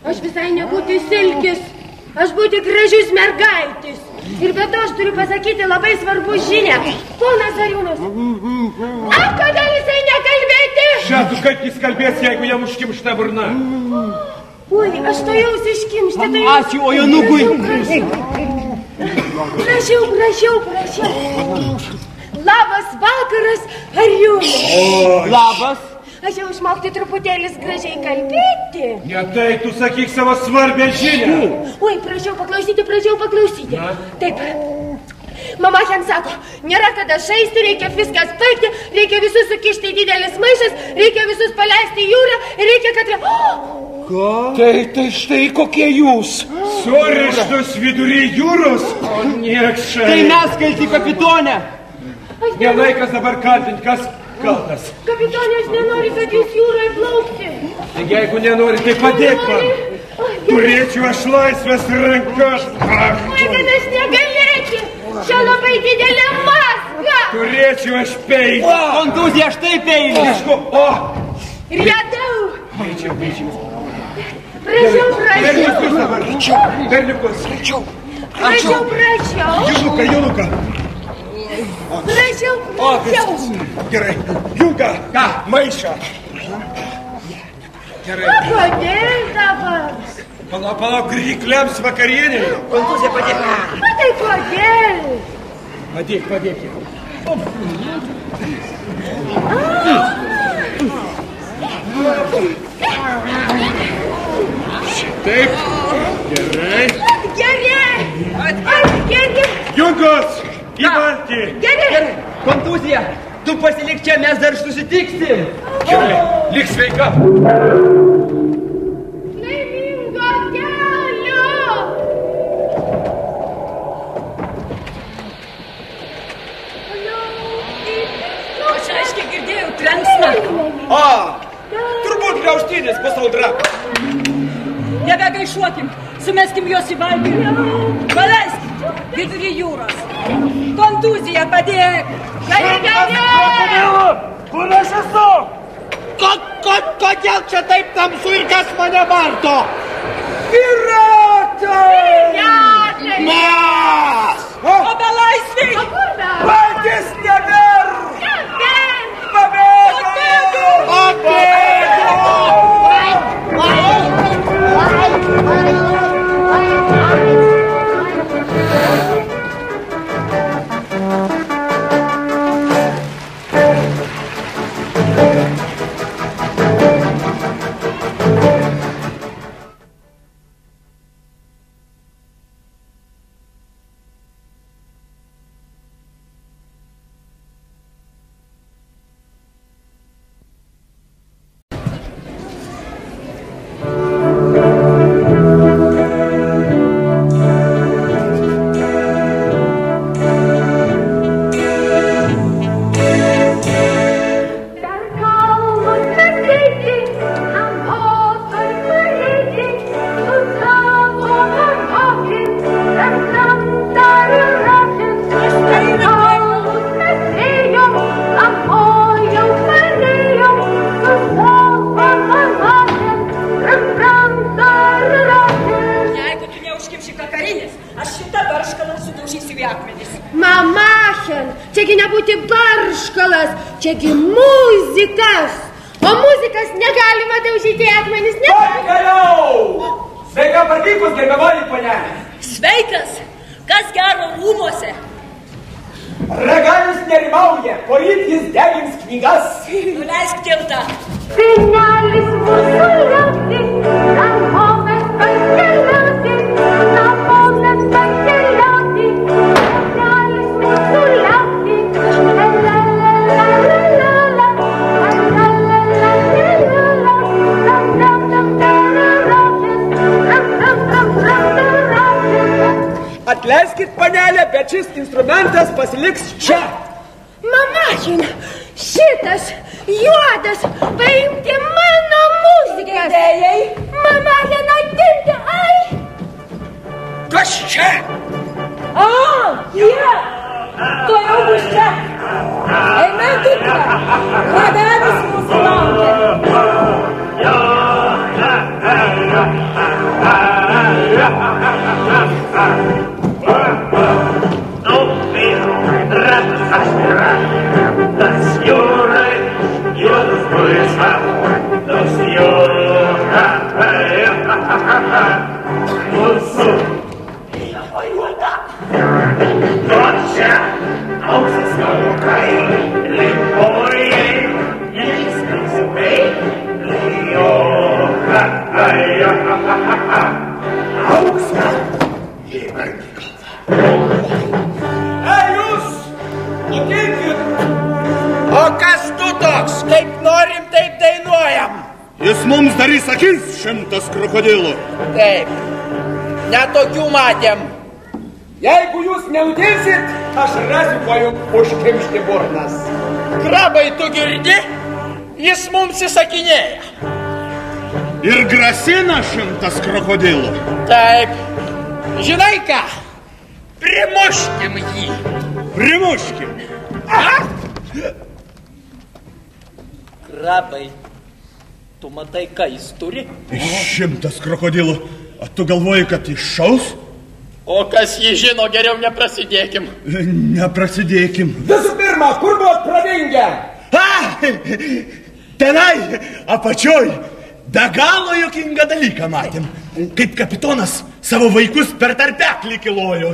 Aš visai nebūti silkis. Aš būti gražius mergaitis. Ir be to aš turiu pasakyti labai svarbu žinią. Ponas Ariūnas. Kodėl jisai nekalbėti? Šatu, kaip jis kalbės, jeigu jam užkimšta burna? Oi, aš to jaus iškimšti. Ačiū, o Janukui. Prašiau. Labas vakaras, Ariūnas. Labas. Aš jau išmokti truputėlis gražiai kalbėti. Ne tai, tu sakyk savo svarbę žinią. Oi, prašiau paklausyti. Taip. Mama Hen sako, nėra kada žaisti, reikia viską spaigti, reikia visus sukišti į didelis maišas, reikia visus paleisti į jūrą ir reikia, kad... Ką? Tai štai kokie jūs. Surištus vidury jūros? O niekšai. Tai mes kalti, kapitonė. Nelaikas dabar kaltinti, kas kaltas. Kapitonė, aš nenoriu, kad jūs jūroje plaukti. Tai jeigu nenori, tai padėk man. Turėčiau aš laisvės rankas. Moiganas negalėti. Čia labai didelė mazga. Turėčiau aš peilį. Kontuzija, štai peilis. Riedau. Baičiau. Prašiau. Berniukus. Prašiau. Juluka. Prašiau. Gerai. Julka. Ką? Maišą. Gerai. Kodėl dabar? Palauk, rykliams vakarienė. Kontuzija, padėk. Tai kodėl? Padėk. Šitaip. Gerai. Gerai. Junkos, į valtį. Gerai. Kontuzija, tu pasilik čia, mes dar susitiksim. Gerai, lik sveika. Laimingo kelio. Aš aiškiai girdėjau trenksmą. Turbūt griauštinis bus audra. Nebegaišuokim, sumeskim juos į valtį. Paleiskim vidury jūros. Kontuzija, padėk. Gerai. Kur aš esu? Kodėl čia taip tamsu ir kas mane varto? Piratai. Mes! O belaisviai! Patys never! Čiagi nebūti barškalas, čiagi muzikas. O muzikas negalima daužyti akmenis, ne? Pagaliau! Sveika parvykus, gerbiamoji panelė. Sveikas! Kas gero rūmuose? Ragalius nerimauja, poryt jis degins knygas. Nuleisk tiltą. Senelis mūsų liauti, namo mes pakeliauti, namo mes pakeliauti. Senelis mūsų liauti, la la la la la la, la la la la la la, ram ram ram ram. Atleiskit, panelė, bet šis instrumentas pasiliks čia. Mamašina, šitas juodas, paimti mano muziką. Girdėjai? Mamašina, atimti, ai. Kas čia? A, jie! To jau bus čia. Eime, dukra. Rabelis mūsų laukia. Kaip norim, taip dainuojam. Jis mums darys akis 100 krokodilų. Taip, netokių matėm. Jeigu jūs neutilsit, aš rasiu, kuo jums užkimšti burnas. Krabai, tu girdi? Jis mums įsakinėja. Ir grasina 100 krokodilų. Taip. Žinai ką? Primuškim jį. Primuškim. Krabai, tu matai, ką jis turi? 100 krokodilų. O tu galvoji, kad iššaus? O kas jį žino, geriau neprasidėkim. Neprasidėkim. Visų pirma, kur buvo pradingę? Tenai, apačioj, be galo jokingą dalyką matėm. Kaip kapitonas savo vaikus per tarpeklį kilojo.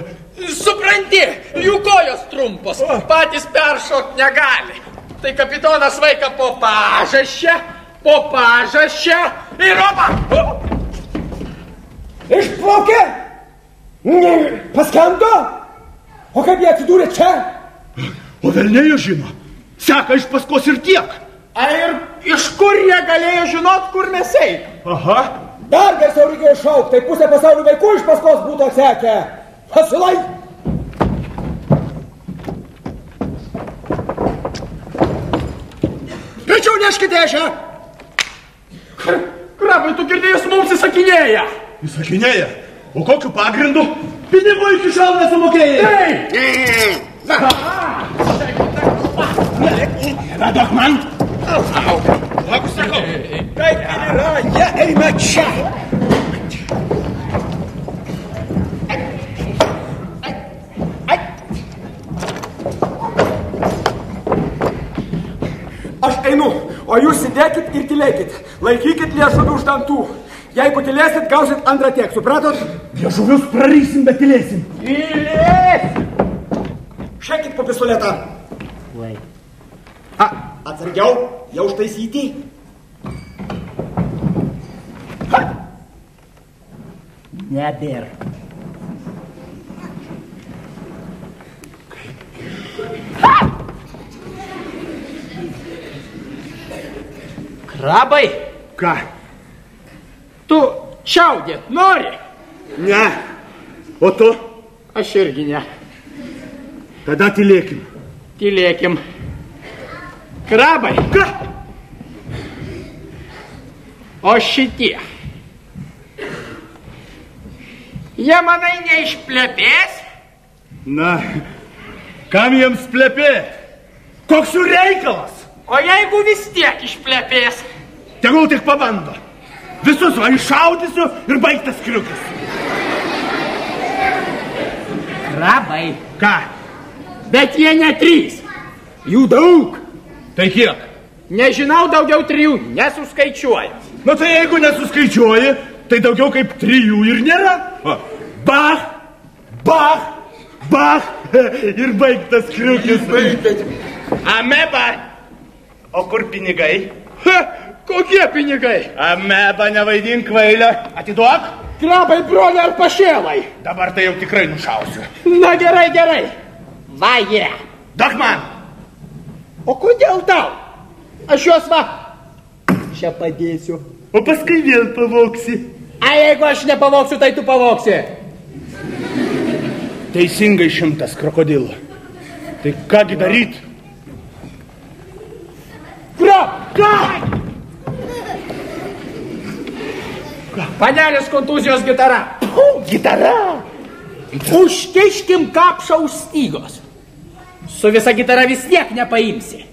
Supranti, jų kojos trumpos, patys peršokt negali. Tai kapitonas vaiką po pažasčia ir opa! Išplaukė? Paskendo? O kaip jie atsidūrė čia? O velniai žino. Seka iš paskos ir tiek. Ir iš kur jie galėjo žinot, kur mes eik? Aha. Dar garsiau reikėjo šaukt, tai pusė pasaulio vaikų iš paskos būtų atsekę. Pasilai! Greičiau neškite ežę! Krabai, tu girdėjus mums įsakinėja. Įsakinėja? O kokiu pagrindu? Pinigų iki šiol nesumokėjai. Vedok man! Ak, sakau. Taip ir yra, jie eina čia. Aš einu, o jūs sėdėkit ir tylėkit. Laikykit liežuvį už dantų. Jeigu tylėsit, gausit antrą tiek, supratot? Liežuvius prarysim, bet tylėsim. Tylėsim! Šekit po pistoletą. Vai. Atsargiau, jau užtaisyti. Nebėr. Krabai. Ką? Tu čiaudėt nori? Ne. O tu? Aš irgi ne. Tada tylėkim. Tylėkim. Krabai. Ką? O šitie. Jie, manai, neišplepės? Na, kam jiems plepėt? Koks jų reikalas? O jeigu vis tiek išplepės? Tegul tik pabando. Visus va iššaudysiu ir baigtas kriukis. Krabai. Ką? Bet jie ne 3. Jų daug. Tai kiek? Nežinau, daugiau 3, nesuskaičiuoju. Nu tai jeigu nesuskaičiuoji, tai daugiau kaip 3 ir nėra. Bach, bach, bach ir baigtas kriukis. Ameba. O kur pinigai? Kokie pinigai? Ameba, nevaidink kvailę. Atiduok. Krabai, broliai ar pašėlai? Dabar tai jau tikrai nušausiu. Na gerai, gerai. Va jie. Duok man. O kodėl tau? Aš juos va. Čia padėsiu. O paskui vėl pavoksi. A jeigu aš nepavoksiu, tai tu pavoksi. Teisingai 100 krokodilų. Tai kągi daryt? Ką? Panelės kontuzijos gitara. Gitara? Užkiškim kapšą už stygos. Su visa gitara vis tiek nepaimsi.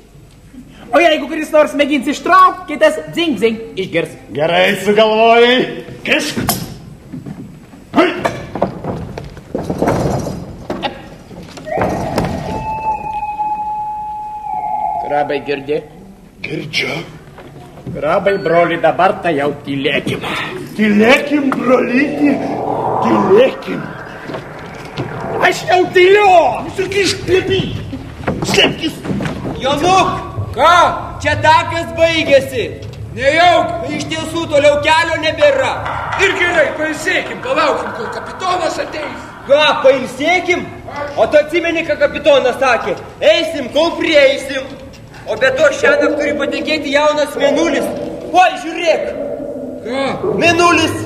O jeigu kuris nors mėgins ištrauk, kitas dzing, dzing išgirs. Gerai sugalvojai. Kišk. Krabai, girdi? Girdžiu. Krabai, broli, dabar tai jau tylėkim. Tylėkim, brolyti. Tylėkim. Aš jau tyliu. Sukišk plėpį. Slėpkis. Jonuk! Ką? Čia takas baigėsi. Nejauk. Iš tiesų toliau kelio nebėra. Ir gerai, pailsėkim, palaukim, kol kapitonas ateis. Ką, pailsėkim? O tu atsimeni, ką kapitonas sakė? Eisim, kol prieisim. O be to šiandien turi patekėti jaunas mėnulis. Oi, žiūrėk. Ką? Mėnulis.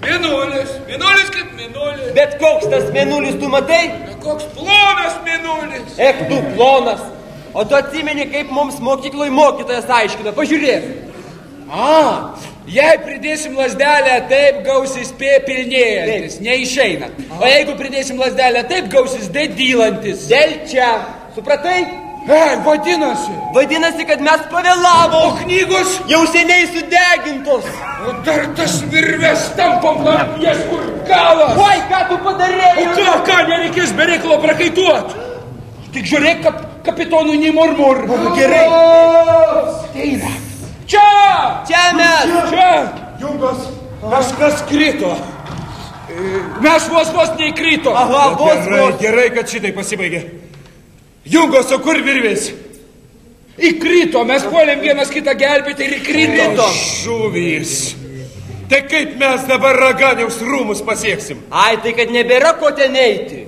Mėnulis kaip mėnulis. Bet koks tas mėnulis, tu matai? Koks plonas mėnulis. Ek, tu plonas. O tu atsimeni, kaip mums mokykloj mokytojas aiškina. Pažiūrėk. Jei pridėsim lasdelę, taip gausis pilnėjantis, neišeinant. O jeigu pridėsim lasdelę, taip gausis dylantis. Dėl čia. Supratai? Vadinasi. Vadinasi, kad mes pavėlavom. O knygos? Jau seniai sudegintos. O dar tas virves tampam lapies, kur galas. Oi, ką tu padarėjai? O ką, nereikės be reikalo prakaituot. Tik žiūrėk, kapitonui nemurmur. Gerai. Ateina. Čia! Čia mes. Čia! Jungos, kažkas krito. Mes vos neįkrito. Aha, vos. Gerai, kad šitai pasibaigė. Jungos, o kur virvės? Įkrito, mes puolėm vienas kitą gelbėti ir įkrito. Žuvys. Tai kaip mes dabar Raganiaus rūmus pasieksim? Ai, tai kad nebėra ko ten eiti.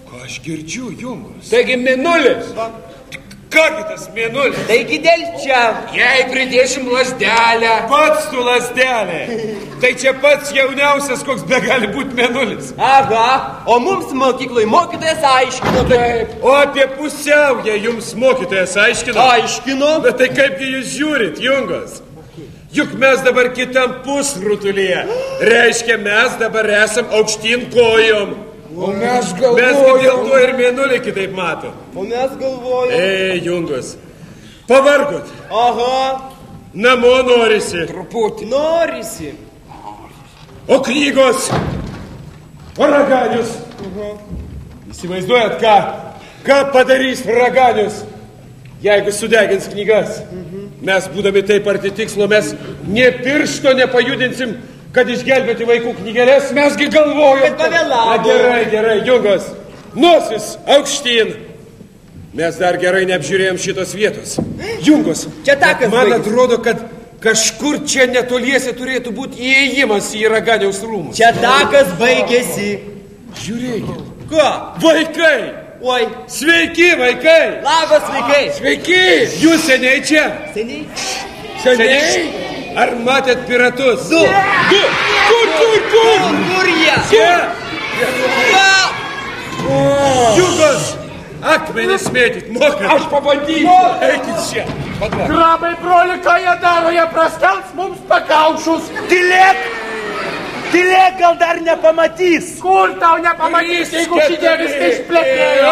Ką aš girdžiu, Jungos? Taigi mėnulis. Kągi tas mėnulis? Taigi dėl čia. Jei pridėsim lasdelę. Pats tu lasdelė. Tai čia pats jauniausias, koks be gali būti mėnulis. Aha, o mums mokyklai mokytojas aiškino. Taip. O apie pusiaują jums mokytojas aiškino? Aiškino. Bet tai kaipgi jūs žiūrit, Jungos? Juk mes dabar kitam pusrutulyje. Reiškia, mes dabar esam aukštyn kojom. O mes galvojom. Mes dėl to ir mėnulį kitaip matom. O mes galvojom. Jungos, pavargot. Aha. Namo norisi. Truputį. Norisi. O knygos? O Raganius? Įsivaizduojat, ką padarys Raganius, jeigu sudegins knygas? Mes, būdami taip arti tikslo, mes nė piršto nepajudinsim, kad išgelbėti vaikų knygelės. Mesgi galvojom. Bet pavėlavom. Gerai, Jungos. Nosis aukštyn. Mes dar gerai neapžiūrėjom šitos vietos. Jungos, čia takas man baigėsi. atrodo, kad kažkur čia netoliese turėtų būti įėjimas į Raganiaus rūmus. Čia takas baigėsi. Žiūrėkit. Ką? Vaikai! Oi. Sveiki, vaikai! Labas, vaikai. Sveiki! Jūs seniai čia? Seniai? Seniai? Ar matėt piratus? Du! Kur jie? Čia! Jungos! Akmenis mėtyt, mokat. Aš pabandysiu. Eikit čia. Krabai, broli, ką jie daro, jie praskels mums pakaušus. Tylėk, gal dar nepamatys. Kur tau nepamatys, jeigu šitie viską išplepėjo?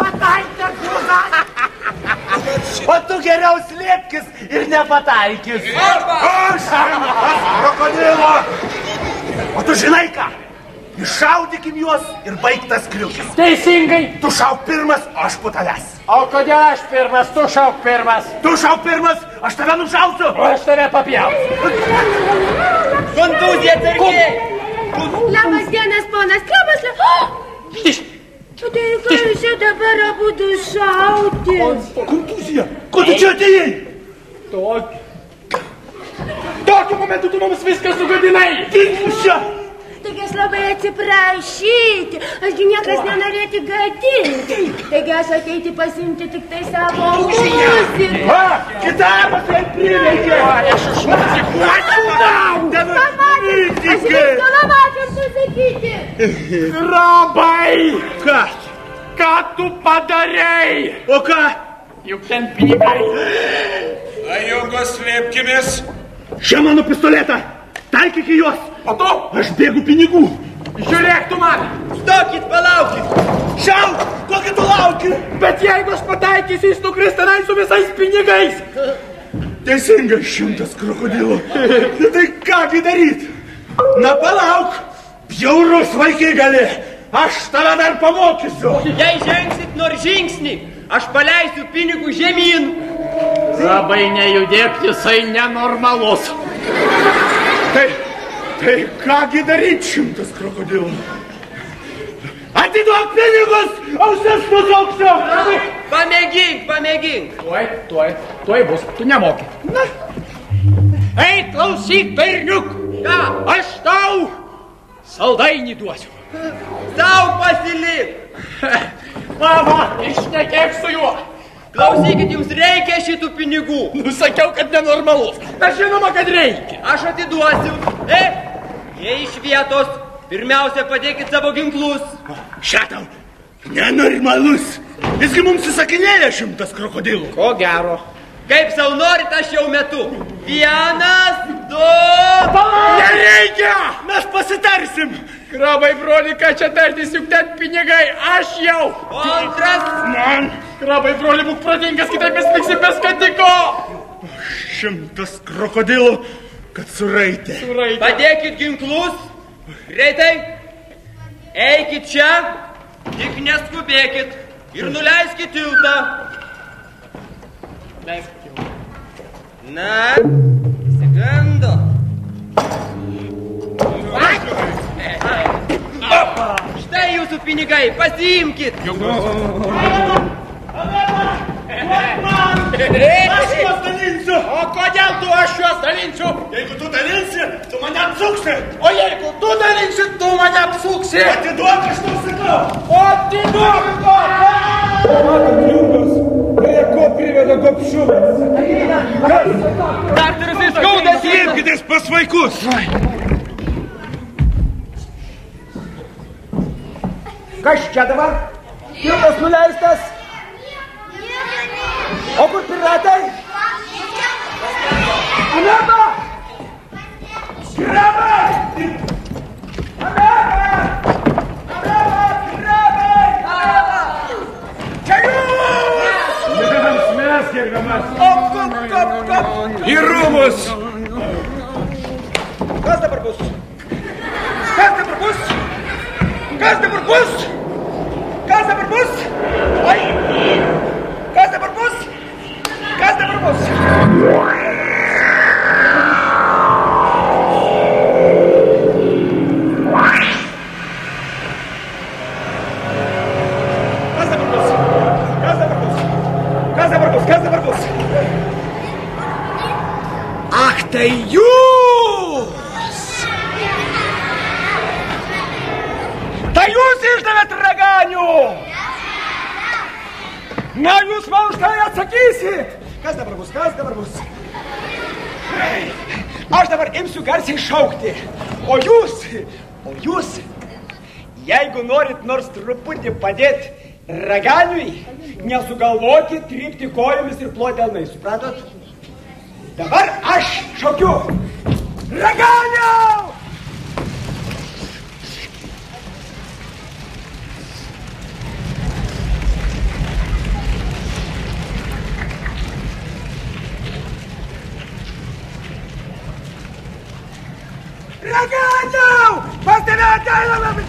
Pataikė, krūza. O tu geriau slėpkis ir nepataikys. Aš, krokodilo. O tu žinai ką? Iššaudykim juos ir baigtas kriukis. Teisingai. Tu šauk pirmas, o aš po tavęs. O kodėl aš pirmas, tu šauk pirmas? Tu šauk pirmas, aš tave nušausiu. O aš tave papjausiu. Kontuzija, tarkiai. Labas dienas, ponas Krabas. Tai ką jūs čia dabar abudu šauti? Kontuzija, ko tu čia atėjai? Tokiu momentu tu mums viską sugadinai. Dingus čia. Taigi aš labai atsiprašyti, ašgi niekas nenorėti gadinti. Taigi aš ateiti pasimti tik tai savo muziką. Kitapas jai prireikė. Aš užmuzikuosiu tau. Aš viską lamatėm susakyti. Krabai. Ką tu padarei? O ką? Juk ten pinigai. Jungos, slėpkimės. Čia mano pistoletą. Taikyk į juos. O tu? Aš bėgu pinigų. Žiūrėk tu man. Stokit, palaukit. Šiauk, kokį tu lauki? Bet jeigu aš pataikysiu, jis nukris tenai su visais pinigais. Teisinga, 100 krokodilų. Tai kągi daryt? Na palauk. Bjaurus vaikai gali. Aš tave dar pamokysiu. Jei žengsit nors žingsnį, aš paleisiu pinigų žemyn. Labai nejudėk, jisai nenormalus. Tai kągi daryt, 100 krokodilų? Atiduok pinigus, ausis nuzauksiu. Pamėgink. Tuoj bus, tu nemoki. Na. Ei, klausyk, berniuk. Ką? Aš tau saldainį duosiu. Sau pasilik. Va, išnekėk su juo. Klausykit, jums reikia šitų pinigų. Nusakiau, kad nenormalus. Bet žinoma, kad reikia. Aš atiduosiu. Jei iš vietos, pirmiausia padėkit savo ginklus. Šatau, nenormalus. Visgi mums įsakinėja 100 krokodilų. Ko gero. Kaip sau norit, aš jau metu. 1, 2... Nereikia! Mes pasitarsim! Krabai, broli, ką čia tartis, juk ten pinigai, aš jau! 2... Man! Krabai, broli, būk protingas, kitaip mes liksim be skatiko! 100 krokodilų, kad suraitė. Padėkit ginklus. Greitai. Eikit čia. Tik neskubėkit. Ir nuleiskit tiltą. Leiskit tiltą. Na, sekando. Štai jūsų pinigai, pasiimkit. Aš juos dalinsiu! O kodėl tu aš juos dalinsiu? Jeigu tu dalinsi, tu mane apsuksi! O jeigu tu dalinsi, tu mane apsuksi! Atiduok, aš tau sakau! Atiduok! Matot, jungos, prie ko priveda gobšumas? Daktaras įskaudas! Imkitės pas vaikus! Kas čia dabar? Tiltas nuleistas. O kur piratai? Ameba! Krabai! Ameba! Krabai! Čia jūs! Mes, gerbiamas! Op! Į rūmus! Kas dabar bus? Kas dabar bus? Kas dabar bus? Kas dabar bus? Ai! Kas dabar bus? Kas dabar bus? Kas dabar bus? Kas dabar bus? Kas dabar bus? Kas dabar bus? Ach, tai jūs! Tai jūs išdavėt raganių! Na, jūs man už tai atsakysit! Kas dabar bus? Kas dabar bus? Aš dabar imsiu garsiai šaukti. O jūs, jeigu norit nors truputį padėti raganiui, nesugalvokit trypti kojomis ir ploti delnais, supratot? Dabar aš šaukiu. Raganiau! Raganiau! Pas tave ateiname!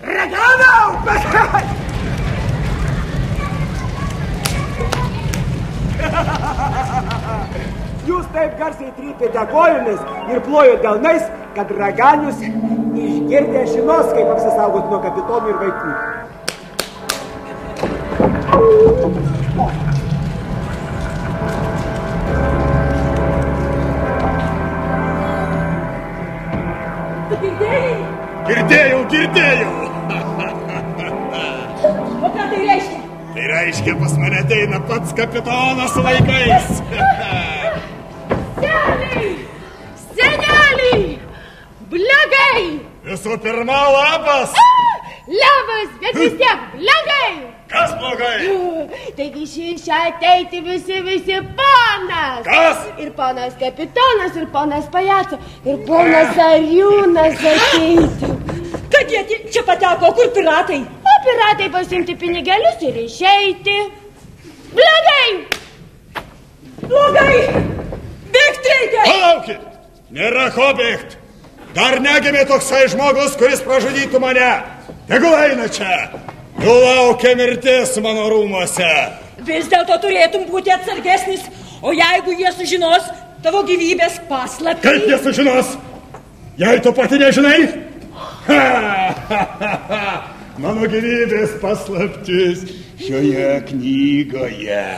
Raganiau! Jūs taip garsiai trypėte kojomis ir plojot delnais, kad raganius išgirdę žinos, kaip apsisaugot nuo kapitonų ir vaikų. Tu girdėjai? Girdėjau. O ką tai reiškia? Tai reiškia, pas mane ateina pats kapitonas su vaikais. Seneliai! Blogai! Visų pirma, labas. Labas, bet vis tiek blogai! Kas blogai? Taigi šią ateiti visi ponas. Kas? Ir ponas kapitonas, ir ponas pajaco, ir ponas Ariūnas ateiti. Kad jie čia pateko, kur piratai? O piratai pasimti pinigelius ir išeiti. Blogai! Blogai! Bėgt reikia! Palaukit! Nėra ko bėgt. Dar negimė toksai žmogus, kuris pražudytų mane. Tegul eina čia. Jų laukia mirtis mano rūmuose. Vis dėlto turėtum būti atsargesnis, o jeigu jie sužinos tavo gyvybės paslaptį... Kaip jie sužinos? Jei tu pati nežinai? Mano gyvybės paslaptis šioje knygoje.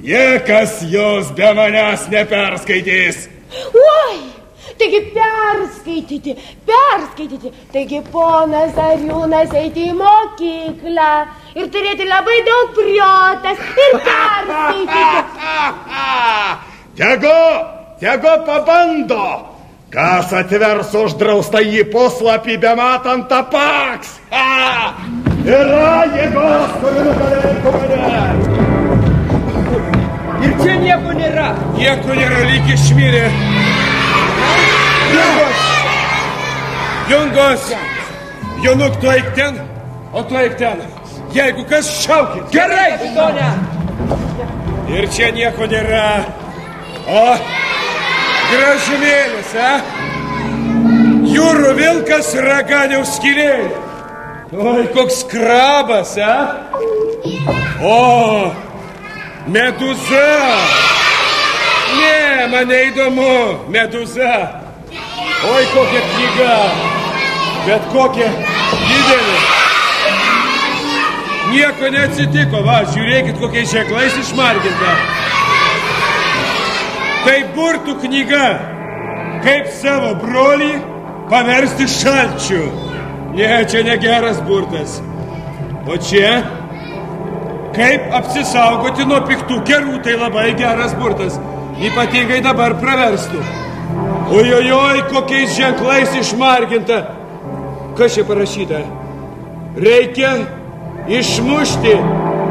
Niekas jos be manęs neperskaitys. Oi! Taigi perskaityti. Taigi ponas Ariūnas eiti į mokyklą ir turėti labai daug priotas ir perskaityti. Tegu pabando. Kas atvers uždraustą į puslapį bematant tapaks? Yra jėgos, kuri nugalėtų mane. Ir čia nieko nėra. Nieko nėra, lyg išmirė. Jungos! Jonuk, tu eik ten, o tu eik ten. Jeigu kas, šaukit. Gerai, kapitone. Ir čia nieko nėra. O, gražumėlis, Jūrų vilkas raganiaus skylė. Oi, koks krabas, O, meduza. Ne, man neįdomu, meduza. Oi, kokia knyga. Bet kokia didelė. Nieko neatsitiko, va, žiūrėkit, kokiais ženklais išmarginta. Tai burtų knyga, kaip savo brolį paversti šalčiu. Ne, čia negeras burtas. O čia, kaip apsisaugoti nuo piktų kerų, tai labai geras burtas. Ypatingai dabar praverstų. Ojojoj, kokiais ženklais išmarginta. Kas čia parašyta? Reikia išmušti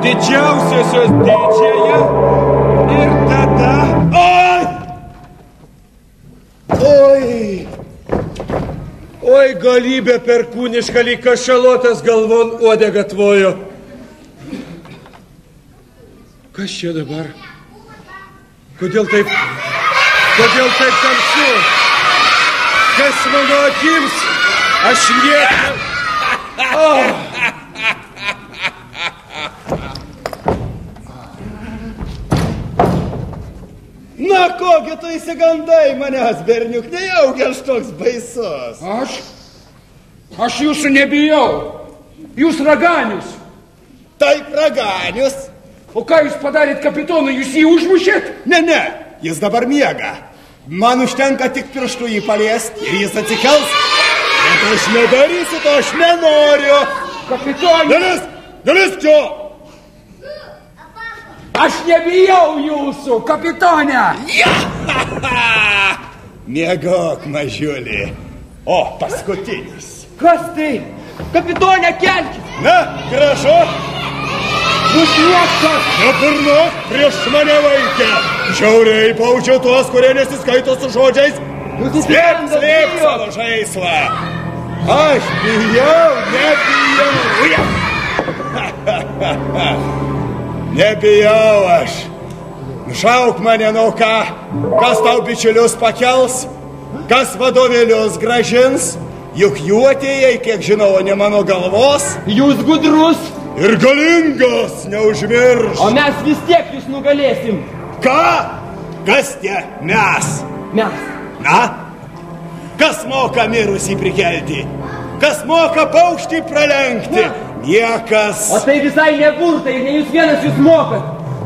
didžiausiosios didžiąją ir tada... Oi, galybė perkūniška, lyg kašalotas galvon uodega tvojo. Kas čia dabar? Kodėl taip tamsu? Kas mano akims? Aš liekna. Na, kogi tu įsigandai manęs, berniuk, nejaugi aš toks baisus. Aš jūsų nebijau. Jūs raganius. Taip, raganius. O ką jūs padarėt kapitonu, jūs jį užmušėt? Ne, jis dabar miega. Man užtenka tik pirštų jį paliesti ir jis atsikels. Bet aš nedarysiu, to aš nenoriu. Kapitonas. Dalis čia. Aš nebijau jūsų, kapitone. Miegok, mažiulį. O, paskutinis. Kas tai? Kapitone, kelkis. Na, gražu. Nušliektas. Nepurnok prieš mane vaikę. Žiauriai baudžiu tuos, kurie nesiskaito su žodžiais. Slėp savo žaislą. Aš bijau, nebijau. Nebijau aš. Nušauk mane, nu ką. Kas tau bičiulius pakels? Kas vadovėlius gražins? Juk jų atėjai, kiek žinau, ne mano galvos. Jūs gudrus. Ir galingas, neužmirš. O mes vis tiek jūs nugalėsim. Ką? Kas tie mes? Mes. Na? Kas moka mirusį prikelti? Kas moka paukštį pralenkti? Niekas. O tai visai ne burtai, ir ne jūs vienas jūs mokat.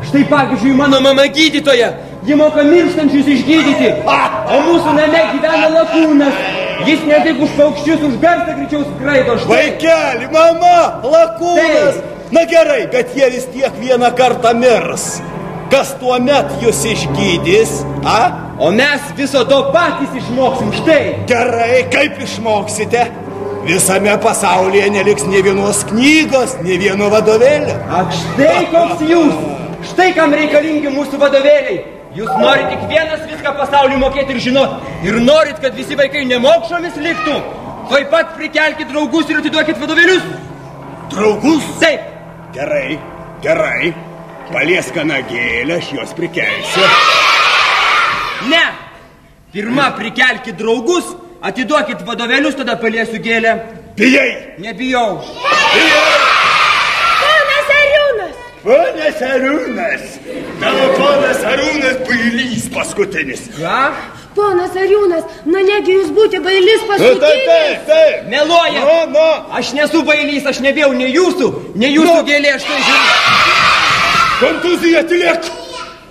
Štai pavyzdžiui, mano mama gydytoja. Ji moka mirštančius išgydyti. O mūsų name gyvena lakūnas. Jis ne tik už paukščius, už garsą greičiau skraido. Vaikeli, mama, lakūnas. Na gerai, bet jie vis tiek vieną kartą mirs. Kas tuomet jūs išgydys, O mes viso to patys išmoksim, štai. Gerai, kaip išmoksite? Visame pasaulyje neliks nė vienos knygos, nė vieno vadovėlio. Ak, štai koks jūs. Štai kam reikalingi mūsų vadovėliai. Jūs norit tik vienas viską pasauliu mokėti ir žinot. Ir norit, kad visi vaikai nemokšomis liktų. Tuoj pat prikelkit draugus ir atiduokit vadovėlius. Draugus? Taip. Gerai. Paliesk kanagėlę, aš jos prikelsiu. Ne. Pirma prikelkit draugus, atiduokit vadovėlius, tada paliesiu gėlę. Bijai? Nebijau. Ponas Arūnas. Tavo ponas Arūnas bailys paskutinis. Ką? Ponas Arūnas, na negi jūs būti bailys paskutinis? Taip. Meluoja. Aš nesu bailys, aš nebijau nei jūsų gėlė, aš tai žinau. Kontuzija tylėk.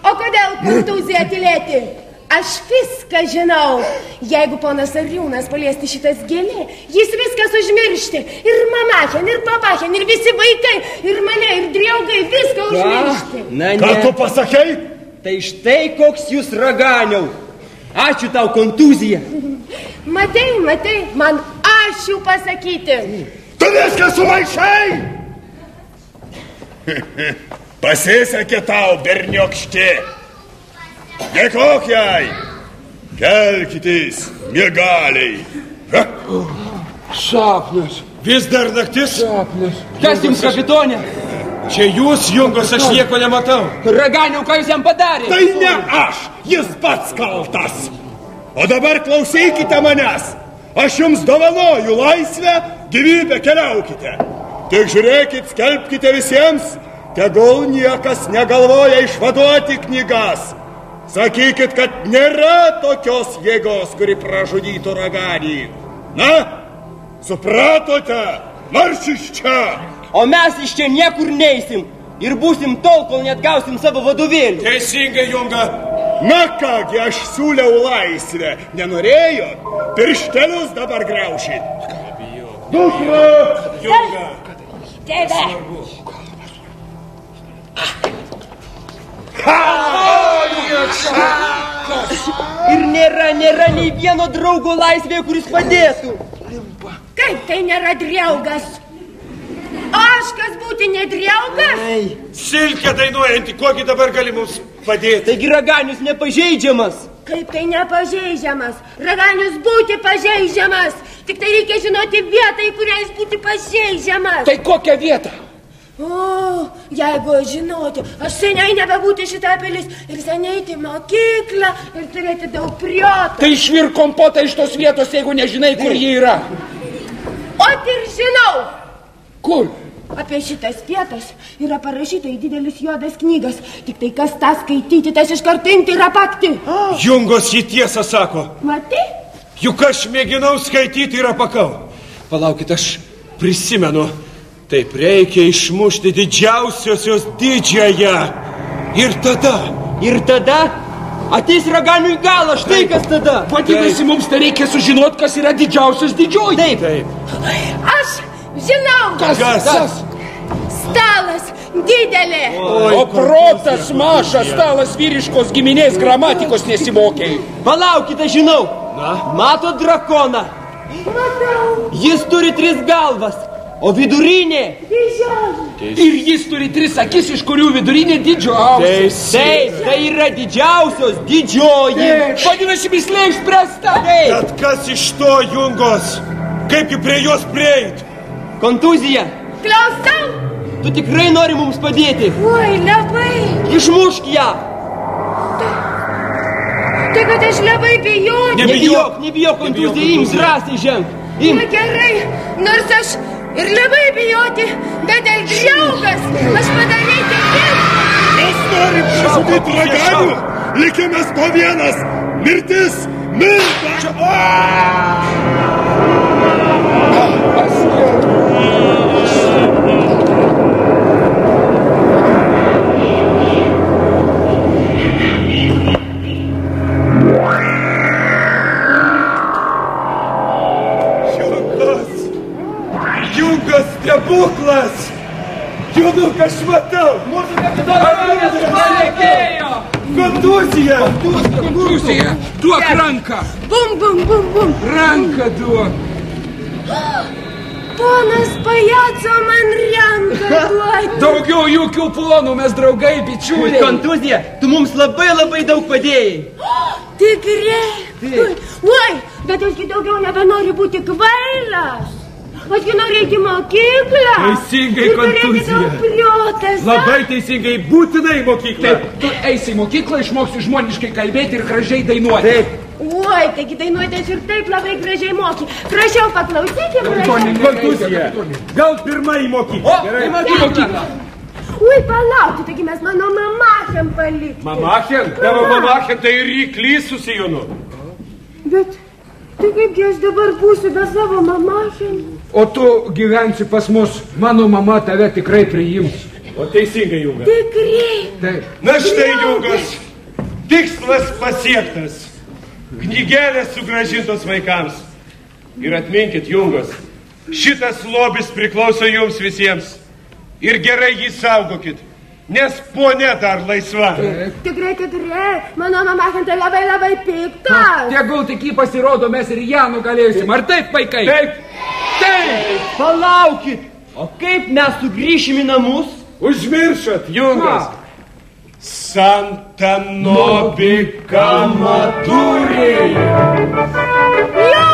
O kodėl kontuzija tylėti? Aš viską žinau. Jeigu ponas Arūnas paliesti šitas gėlė, jis viskas užmiršti. Ir mamachen, ir papachen, ir visi vaikai, ir mane, ir draugai, viską užmiršti. Na, ką tu pasakei? Tai štai koks jūs raganiau. Ačiū tau, kontuzija. Matei, man ačiū pasakyti. Tu viską sumaišai! Pasisekė tau, berniokštė. Dėkok jai. Kelkitės, miegaliai. Sapnas. Vis dar naktis? Sapnas. Kas jums, kapitonė? Čia jūs, Jungos, aš nieko nematau. Raganiau, ką jūs jam padarė? Tai ne aš, jis pats kaltas. O dabar klausykite manęs. Aš jums dovanoju laisvę, gyvybę, keliaukite. Tik žiūrėkit, skelbkite visiems, tegul niekas negalvoja išvaduoti knygas. Sakykit, kad nėra tokios jėgos, kuri pražudytų Raganį. Na, supratote? Marš iš čia! O mes iš čia niekur neisim ir būsim tol, kol net gausim savo vadovėlį. Teisingai, Junga. Na kągi, aš siūliau laisvę. Nenorėjot? Pirštelius dabar griaušit. Dukra! Junga. Tėve! Ir nėra nei vieno draugo laisvėje, kuris padėtų. Kaip tai nėra draugas? Aš kas būti nedraugas? Silkė dainuojanti, kokį dabar gali mums padėti? Taigi Raganius nepažeidžiamas. Kaip tai nepažeidžiamas? Raganius būti pažeidžiamas. Tik tai reikia žinoti vietą, į kurią jis būti pažeidžiamas. Tai kokią vietą? O, jeigu žinoti, aš seniai nebebūti šitą pilis ir seniai į mokyklą ir turėti daug prioto. Tai išvirk kompotą iš tos vietos, jeigu nežinai, kur ji yra. O ir žinau. Kur? Apie šitas vietas yra parašyta į didelis juodas knygas. Tik tai kas tą skaityti, tas iškartinti ir apakti. Jungos jį tiesą sako. Matai? Juk aš mėginau skaityti ir apakau. Palaukit, aš prisimenu. Taip reikia išmušti didžiausiosios didžiąją. Ir tada ateis Raganiui galą, štai kas tada. Vadinasi, mums tai reikia sužinoti, kas yra didžiausios didžioji. Taip. Aš žinau. Kas? Stalas didelė. O protas mažas, stalas vyriškos giminės gramatikos nesimokėjai. Palaukite, žinau. Matot drakoną? Matau. Jis turi 3 galvas. O vidurinė? Didžioji. Ir jis turi 3 akis, iš kurių vidurinė didžiausios. Taip, tai yra didžiausios didžioji. Vadinasi, mislė išspręsta. Bet kas iš to, Jungos? Kaipgi prie jos prieit? Kontuzija. Klausau. Tu tikrai nori mums padėti? Oi, labai. Išmušk ją. Tai kad aš labai bijau. Nebijok, kontuzija, ims drąsiai ženk. Na gerai, nors aš ir labai bijoti, bet dėl draugas aš padaryti viską. Kas nori pražudyti Raganių? Likimas po vienas. Mirtis. Stebuklas! Junuk, aš matau! Mūsų kapitonas palėkėjo! Kontuzija! Duok ranką! Bum! Ranką duok! Ponas pajaco man ranką duoti! Daugiau jokių ponų, mes draugai, bičiuliai! Kontuzija, tu mums labai daug padėjai! Tikrai! Oi, bet ašgi daugiau nebenori būti kvailas! Ašgi nori eiti į mokyklą. Teisingai, Kontuzija. Labai teisingai, būtinai mokyklą. Taip, tu eisi į mokyklą, išmoksi žmoniškai kalbėti ir gražiai dainuoti. Taip. Oi, taigi dainuotės ir taip labai gražiai moki. Prašiau paklausyti. Kontuzija, gal pirmą į mokyklą. Gerai, į mokyklą. Ui, palaukti, taigi mes mano mamachem palikti. Mamachem? Tavo mamachem tai ryklys susijunu. Bet tai kaipgi aš dabar būsiu be savo mamachem? O tu gyvensi pas mus, mano mama tave tikrai priims. O teisingai, Junga. Tikrai. Taip. Na štai, Jungas, tikslas pasiektas. Knygelės sugrąžintos vaikams. Ir atminkit, Jungas, šitas lobis priklauso jums visiems. Ir gerai jį saugokit. nes ponia dar laisva. Tikrai, mano mama tai labai pikta. Tegul tik jį pasirodo, mes ir ją nugalėsim. Ar taip, vaikai? Taip. Palaukit, o kaip mes sugrįšim į namus? Užmiršot, Jungas. Santa Nobi Kamaturi. Jūra!